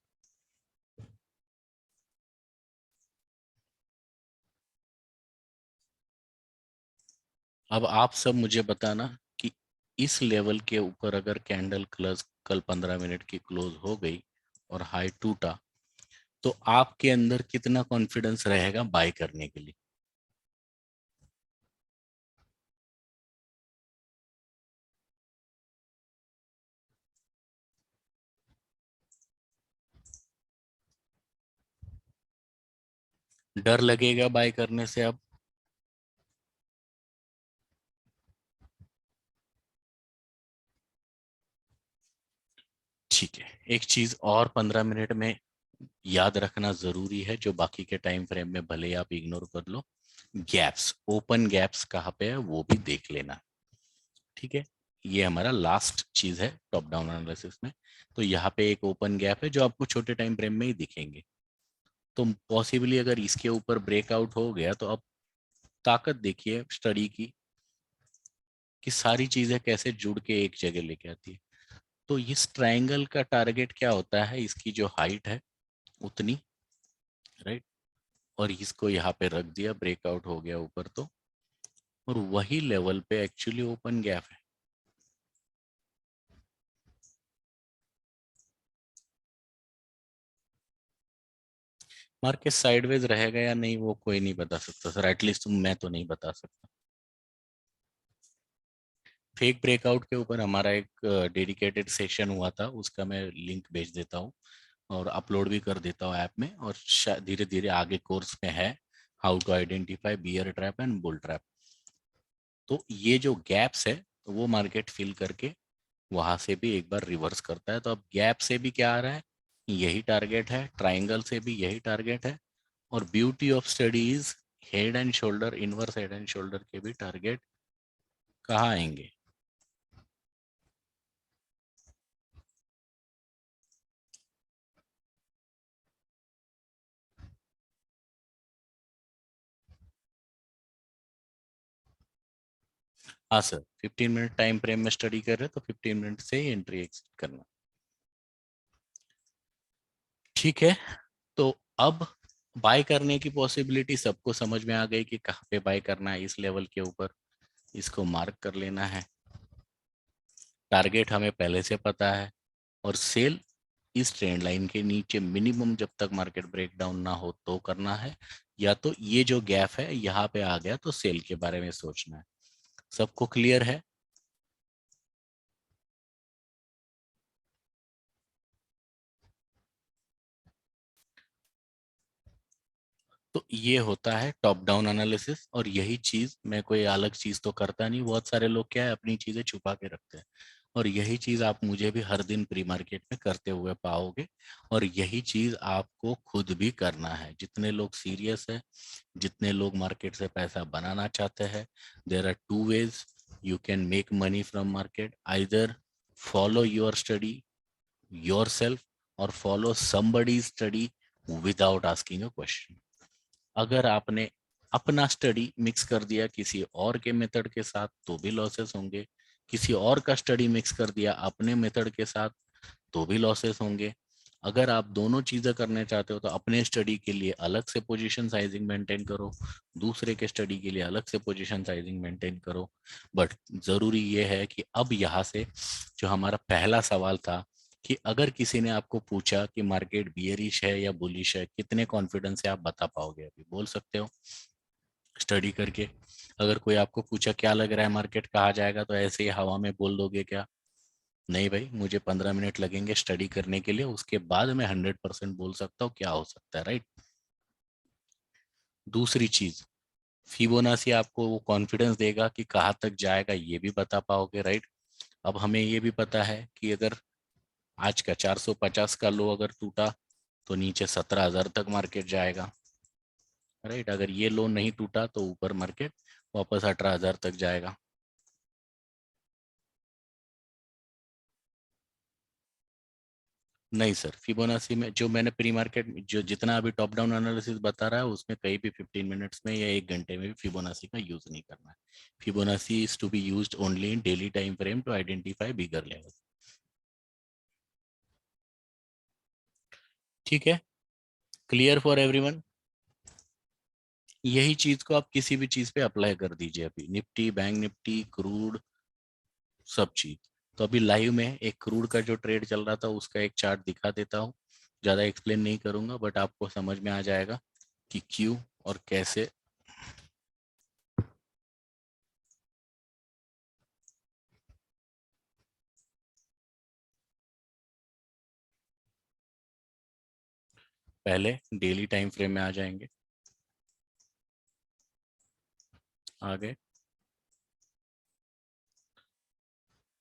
अब आप सब मुझे बताना कि इस लेवल के ऊपर अगर कैंडल क्लोज कल 15 मिनट की क्लोज हो गई और हाई टूटा तो आपके अंदर कितना कॉन्फिडेंस रहेगा बाय करने के लिए? डर लगेगा बाय करने से अब? ठीक है, एक चीज और 15 मिनट में याद रखना जरूरी है, जो बाकी के टाइम फ्रेम में भले ही आप इग्नोर कर लो। गैप्स, ओपन गैप्स कहाँ पे है वो भी देख लेना। ठीक है, ये हमारा लास्ट चीज है टॉप डाउन एनालिसिस में। तो यहाँ पे एक ओपन गैप है जो आपको छोटे टाइम फ्रेम में ही दिखेंगे। तो पॉसिबली अगर इसके ऊपर ब्रेकआउट हो गया तो अब ताकत देखिए स्टडी की कि सारी चीजें कैसे जुड़ के एक जगह लेके आती है। तो इस ट्रायंगल का टारगेट क्या होता है? इसकी जो हाइट है उतनी, राइट। और इसको यहाँ पे रख दिया, ब्रेकआउट हो गया ऊपर तो, और वही लेवल पे एक्चुअली ओपन गैप है। मार्केट साइडवेज रहेगा या नहीं वो कोई नहीं बता सकता सर, एटलीस्ट मैं तो नहीं बता सकता। फेक ब्रेकआउट के ऊपर हमारा एक डेडिकेटेड सेशन हुआ था, उसका मैं लिंक भेज देता हूँ। और अपलोड भी कर देता हूँ ऐप में, और धीरे धीरे आगे कोर्स में है how to identify bear trap and bull trap. तो ये जो गैप्स है तो वो मार्केट फिल करके वहां से भी एक बार रिवर्स करता है। तो अब गैप से भी क्या आ रहा है, यही टारगेट है, ट्राइंगल से भी यही टारगेट है, और beauty of study is head and shoulder, inverse head and shoulder के भी टारगेट कहाँ आएंगे। हाँ सर, 15 मिनट टाइम फ्रेम में स्टडी कर रहे हैं तो 15 मिनट से ही एंट्री एग्जिट करना। ठीक है, तो अब बाय करने की पॉसिबिलिटी सबको समझ में आ गई कि कहाँ पे बाय करना है, इस लेवल के ऊपर इसको मार्क कर लेना है। टारगेट हमें पहले से पता है, और सेल इस ट्रेंड लाइन के नीचे मिनिमम जब तक मार्केट ब्रेकडाउन ना हो तो करना है, या तो ये जो गैप है यहाँ पे आ गया तो सेल के बारे में सोचना है। सबको क्लियर है? तो ये होता है टॉप डाउन एनालिसिस, और यही चीज, मैं कोई अलग चीज तो करता नहीं, बहुत सारे लोग क्या है अपनी चीजें छुपा के रखते हैं, और यही चीज आप मुझे भी हर दिन प्री मार्केट में करते हुए पाओगे, और यही चीज आपको खुद भी करना है। जितने लोग सीरियस है, जितने लोग मार्केट से पैसा बनाना चाहते हैं, there are two ways you can make money from market, either follow your study your self, और follow somebody's study without asking a question. अगर आपने अपना स्टडी मिक्स कर दिया किसी और के मेथड के साथ तो भी लॉसेस होंगे, किसी और का स्टडी मिक्स कर दिया अपने मेथड के साथ तो भी लॉसेस होंगे। अगर आप दोनों चीजें करने चाहते हो तो अपने स्टडी के लिए अलग से पोजीशन साइजिंग मेंटेन करो, दूसरे के स्टडी के लिए अलग से पोजीशन साइजिंग मेंटेन करो। बट जरूरी ये है कि अब यहाँ से जो हमारा पहला सवाल था कि अगर किसी ने आपको पूछा कि मार्केट बियरिश है या बुलिश है, कितने कॉन्फिडेंस से आप बता पाओगे? अभी बोल सकते हो स्टडी करके? अगर कोई आपको पूछा क्या लग रहा है मार्केट कहाँ जाएगा, तो ऐसे ही हवा में बोल दोगे क्या? नहीं भाई, मुझे 15 मिनट लगेंगे स्टडी करने के लिए, उसके बाद मैं 100% बोल सकता हूँ क्या हो सकता है, राइट? दूसरी चीज, फिबोनाची आपको वो कॉन्फिडेंस देगा कि कहाँ तक जाएगा ये भी बता पाओगे, राइट? अब हमें ये भी पता है कि अगर आज का 450 का लो अगर टूटा तो नीचे 17,000 तक मार्केट जाएगा, राइट? अगर ये लो नहीं टूटा तो ऊपर मार्केट वापस 18,000 तक जाएगा। नहीं सर, फिबोनाची में जो मैंने प्री मार्केट जो जितना अभी टॉप डाउन एनालिसिस बता रहा है उसमें कहीं भी 15 मिनट्स में या 1 घंटे में भी फिबोनाची का यूज नहीं करना है। Fibonacci is to be used only in daily time frame to identify bigger level. ठीक है, क्लियर फॉर एवरीवन? यही चीज को आप किसी भी चीज पे अप्लाई कर दीजिए, अभी निफ्टी, बैंक निफ्टी, क्रूड, सब चीज। तो अभी लाइव में एक क्रूड का जो ट्रेड चल रहा था उसका एक चार्ट दिखा देता हूँ, ज्यादा एक्सप्लेन नहीं करूंगा बट आपको समझ में आ जाएगा कि क्यों और कैसे। पहले डेली टाइम फ्रेम में आ जाएंगे, आगे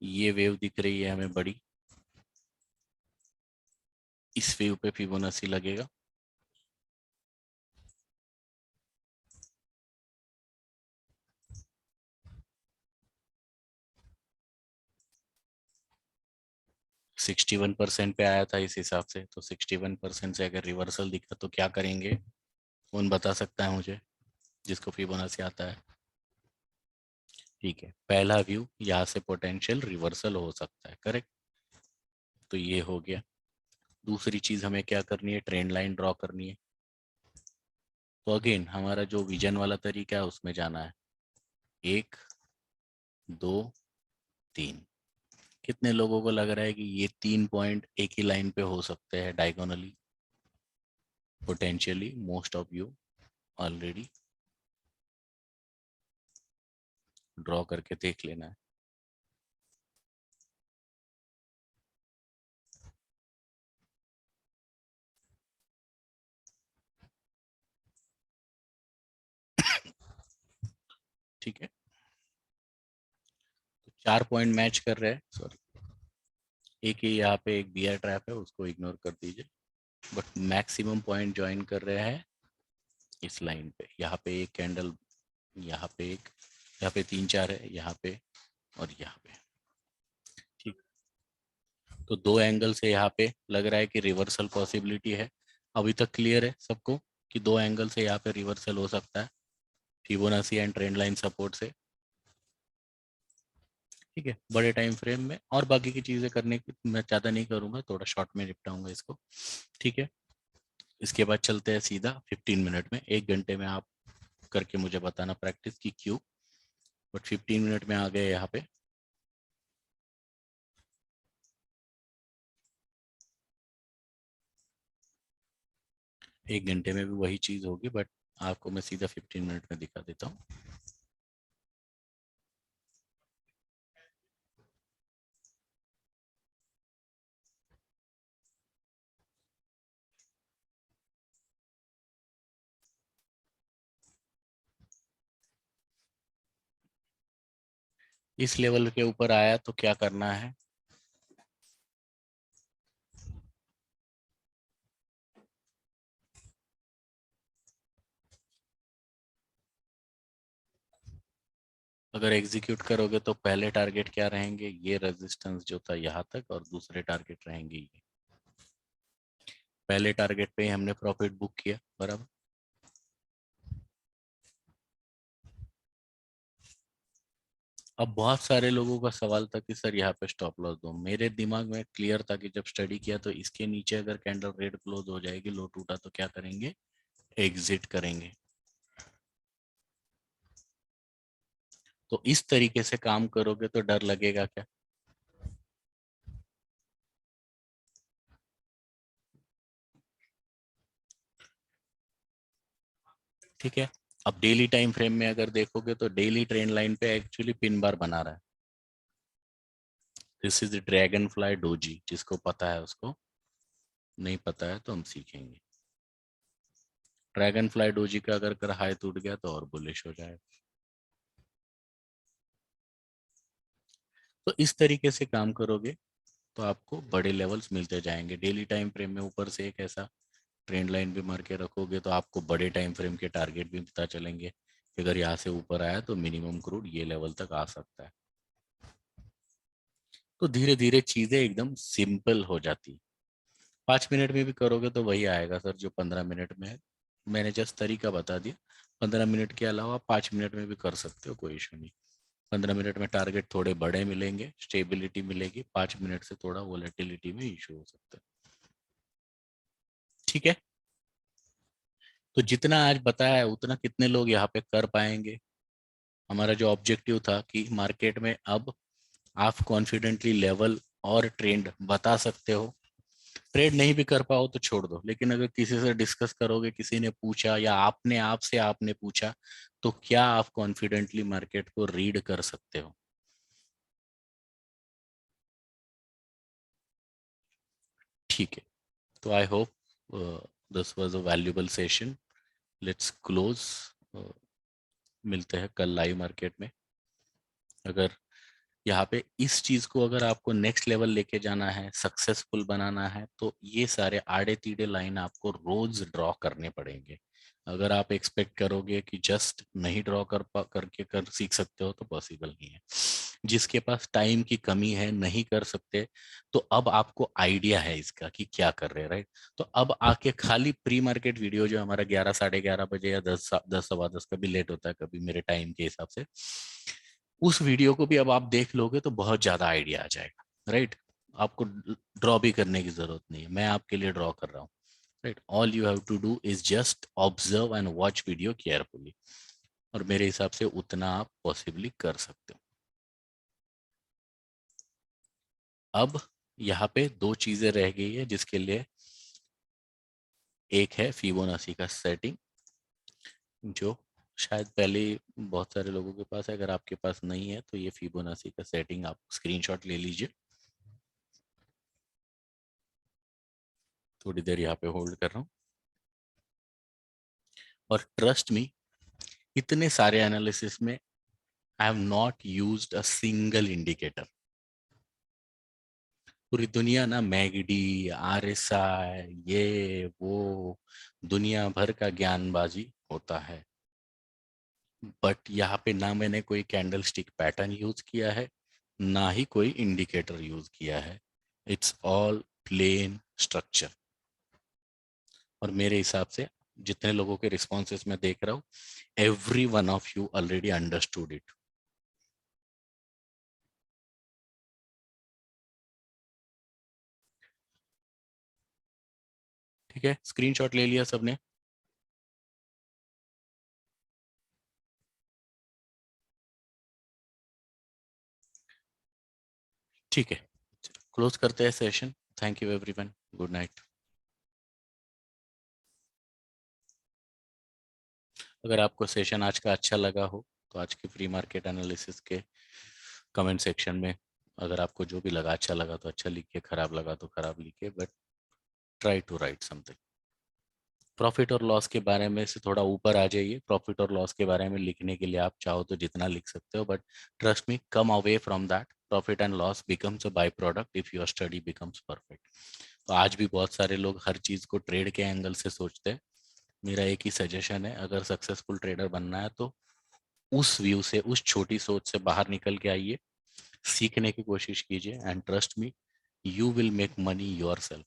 ये वेव दिख रही है हमें बड़ी, इस वेव पे फिबोनाची लगेगा। 61% पे आया था इस हिसाब से, तो 61% से अगर रिवर्सल दिखा तो क्या करेंगे? कौन बता सकता है मुझे, जिसको फिबोनाची आता है? ठीक है, पहला व्यू यहाँ से पोटेंशियल रिवर्सल हो सकता है, करेक्ट? तो ये हो गया। दूसरी चीज हमें क्या करनी है, ट्रेंड लाइन ड्रॉ करनी है। तो अगेन हमारा जो विजन वाला तरीका है उसमें जाना है, 1, 2, 3। कितने लोगों को लग रहा है कि ये 3 पॉइंट एक ही लाइन पे हो सकते हैं diagonally? Potentially most of you already draw करके देख लेना है। ठीक है, तो 4 पॉइंट मैच कर रहे हैं, सॉरी एक ही यहाँ पे एक बियर ट्रैप है, उसको इग्नोर कर दीजिए, बट मैक्सिमम पॉइंट ज्वाइन कर रहे हैं इस लाइन पे। यहाँ पे एक कैंडल, यहाँ पे एक, यहाँ पे 3 4 है, यहाँ पे और यहाँ पे। ठीक, तो 2 एंगल से यहाँ पे लग रहा है कि रिवर्सल पॉसिबिलिटी है। अभी तक क्लियर है सबको कि 2 एंगल से यहाँ पे रिवर्सल हो सकता है, Fibonacci and trend line support से। ठीक है, बड़े टाइम फ्रेम में, और बाकी की चीजें करने की मैं ज़्यादा नहीं करूंगा, थोड़ा शॉर्ट में निपटाऊंगा इसको। ठीक है, इसके बाद चलते हैं सीधा 15 मिनट में। 1 घंटे में आप करके मुझे बताना प्रैक्टिस की क्यों, बट 15 मिनट में आ गए यहाँ पे। 1 घंटे में भी वही चीज़ होगी, बट आपको मैं सीधा 15 मिनट में दिखा देता हूँ। इस लेवल के ऊपर आया तो क्या करना है, अगर एग्जीक्यूट करोगे तो पहले टारगेट क्या रहेंगे, ये रेजिस्टेंस जो था यहाँ तक, और दूसरे टारगेट रहेंगे ये। पहले टारगेट पे ही हमने प्रॉफिट बुक किया, बराबर। अब बहुत सारे लोगों का सवाल था कि सर यहाँ पे स्टॉप लॉस दो। मेरे दिमाग में क्लियर था कि जब स्टडी किया तो इसके नीचे अगर कैंडल रेड क्लोज हो जाएगी, लो टूटा, तो क्या करेंगे, एग्जिट करेंगे। तो इस तरीके से काम करोगे तो डर लगेगा क्या? ठीक है, अब डेली टाइम फ्रेम में अगर देखोगे तो डेली ट्रेंड लाइन पे एक्चुअली पिन बार बना रहा है। This is dragon fly doji, जिसको पता है उसको, नहीं पता है तो हम सीखेंगे। ड्रैगन फ्लाई डोजी का अगर हाई टूट गया तो और बुलिश हो जाएगा। तो इस तरीके से काम करोगे तो आपको बड़े लेवल्स मिलते जाएंगे। डेली टाइम फ्रेम में ऊपर से एक ऐसा ट्रेंड लाइन भी मार के रखोगे तो आपको बड़े टाइम फ्रेम के टारगेट भी पता चलेंगे कि अगर यहाँ से ऊपर आया तो मिनिमम क्रूड ये लेवल तक आ सकता है। तो धीरे धीरे चीजें एकदम सिंपल हो जाती। 5 मिनट में भी करोगे तो वही आएगा सर जो 15 मिनट में है। मैंने जस्ट तरीका बता दिया। 15 मिनट के अलावा 5 मिनट में भी कर सकते हो, कोई इशू नहीं। 15 मिनट में टारगेट थोड़े बड़े मिलेंगे, स्टेबिलिटी मिलेगी। 5 मिनट से थोड़ा वोलेटिलिटी में इशू हो सकता है। ठीक है, तो जितना आज बताया है उतना कितने लोग यहाँ पे कर पाएंगे? हमारा जो ऑब्जेक्टिव था कि मार्केट में अब आप कॉन्फिडेंटली लेवल और ट्रेंड बता सकते हो। ट्रेड नहीं भी कर पाओ तो छोड़ दो, लेकिन अगर किसी से डिस्कस करोगे, किसी ने पूछा या आपने आपसे आपने पूछा, तो क्या आप कॉन्फिडेंटली मार्केट को रीड कर सकते हो? ठीक है, तो I hope this was a valuable session. Let's close. मिलते हैं कल लाइव मार्केट में। अगर यहाँ पे इस चीज को अगर आपको नेक्स्ट लेवल लेके जाना है, सक्सेसफुल बनाना है, तो ये सारे आड़े तीड़े लाइन आपको रोज ड्रॉ करने पड़ेंगे। अगर आप एक्सपेक्ट करोगे कि जस्ट नहीं ड्रॉ करके कर सीख सकते हो तो पॉसिबल नहीं है। जिसके पास टाइम की कमी है, नहीं कर सकते, तो अब आपको आइडिया है इसका कि क्या कर रहे हैं, राइट? तो अब आके खाली प्री मार्केट वीडियो जो हमारा 11 साढ़े 11 बजे या 10 10 सवा 10 कभी लेट होता है कभी मेरे टाइम के हिसाब से, उस वीडियो को भी अब आप देख लोगे तो बहुत ज्यादा आइडिया आ जाएगा, राइट? आपको ड्रॉ भी करने की जरूरत नहीं है, मैं आपके लिए ड्रॉ कर रहा हूँ, right? All you have to do is just observe and watch video carefully, और मेरे हिसाब से उतना आप पॉसिबली कर सकते हो। अब यहाँ पे 2 चीजें रह गई है जिसके लिए, एक है फिबोनाची का सेटिंग, जो शायद पहले बहुत सारे लोगों के पास है। अगर आपके पास नहीं है तो ये फिबोनाची का सेटिंग आप स्क्रीनशॉट ले लीजिए। थोड़ी देर यहाँ पे होल्ड कर रहा हूँ, और ट्रस्ट मी, इतने सारे एनालिसिस में I have not used a single indicator. पूरी दुनिया ना मैगडी, आरएसआई, ये वो दुनिया भर का ज्ञानबाजी होता है, बट यहाँ पे ना मैंने कोई कैंडल स्टिक पैटर्न यूज किया है, ना ही कोई इंडिकेटर यूज किया है। It's all plain structure. और मेरे हिसाब से जितने लोगों के रिस्पॉन्सेज मैं देख रहा हूँ, every one of you already understood it. ठीक है, स्क्रीनशॉट ले लिया सबने? ठीक है, क्लोज करते हैं session. Thank you everyone, good night. अगर आपको सेशन आज का अच्छा लगा हो तो आज के प्री मार्केट एनालिसिस के कमेंट सेक्शन में अगर आपको जो भी लगा अच्छा लगा तो अच्छा लिखिए, खराब लगा तो खराब लिखिए, but try to write something. Profit और लॉस के बारे में से थोड़ा ऊपर आ जाइए। प्रॉफिट और लॉस के बारे में लिखने के लिए आप चाहो तो जितना लिख सकते हो, but trust me, come away from that. Profit and loss becomes a by product if your study becomes perfect. तो आज भी बहुत सारे लोग हर चीज़ को ट्रेड के एंगल से सोचते हैं। मेरा एक ही सजेशन है, अगर सक्सेसफुल ट्रेडर बनना है तो उस व्यू से, उस छोटी सोच से बाहर निकल के आइए, सीखने की कोशिश कीजिए, and trust me, you will make money your self.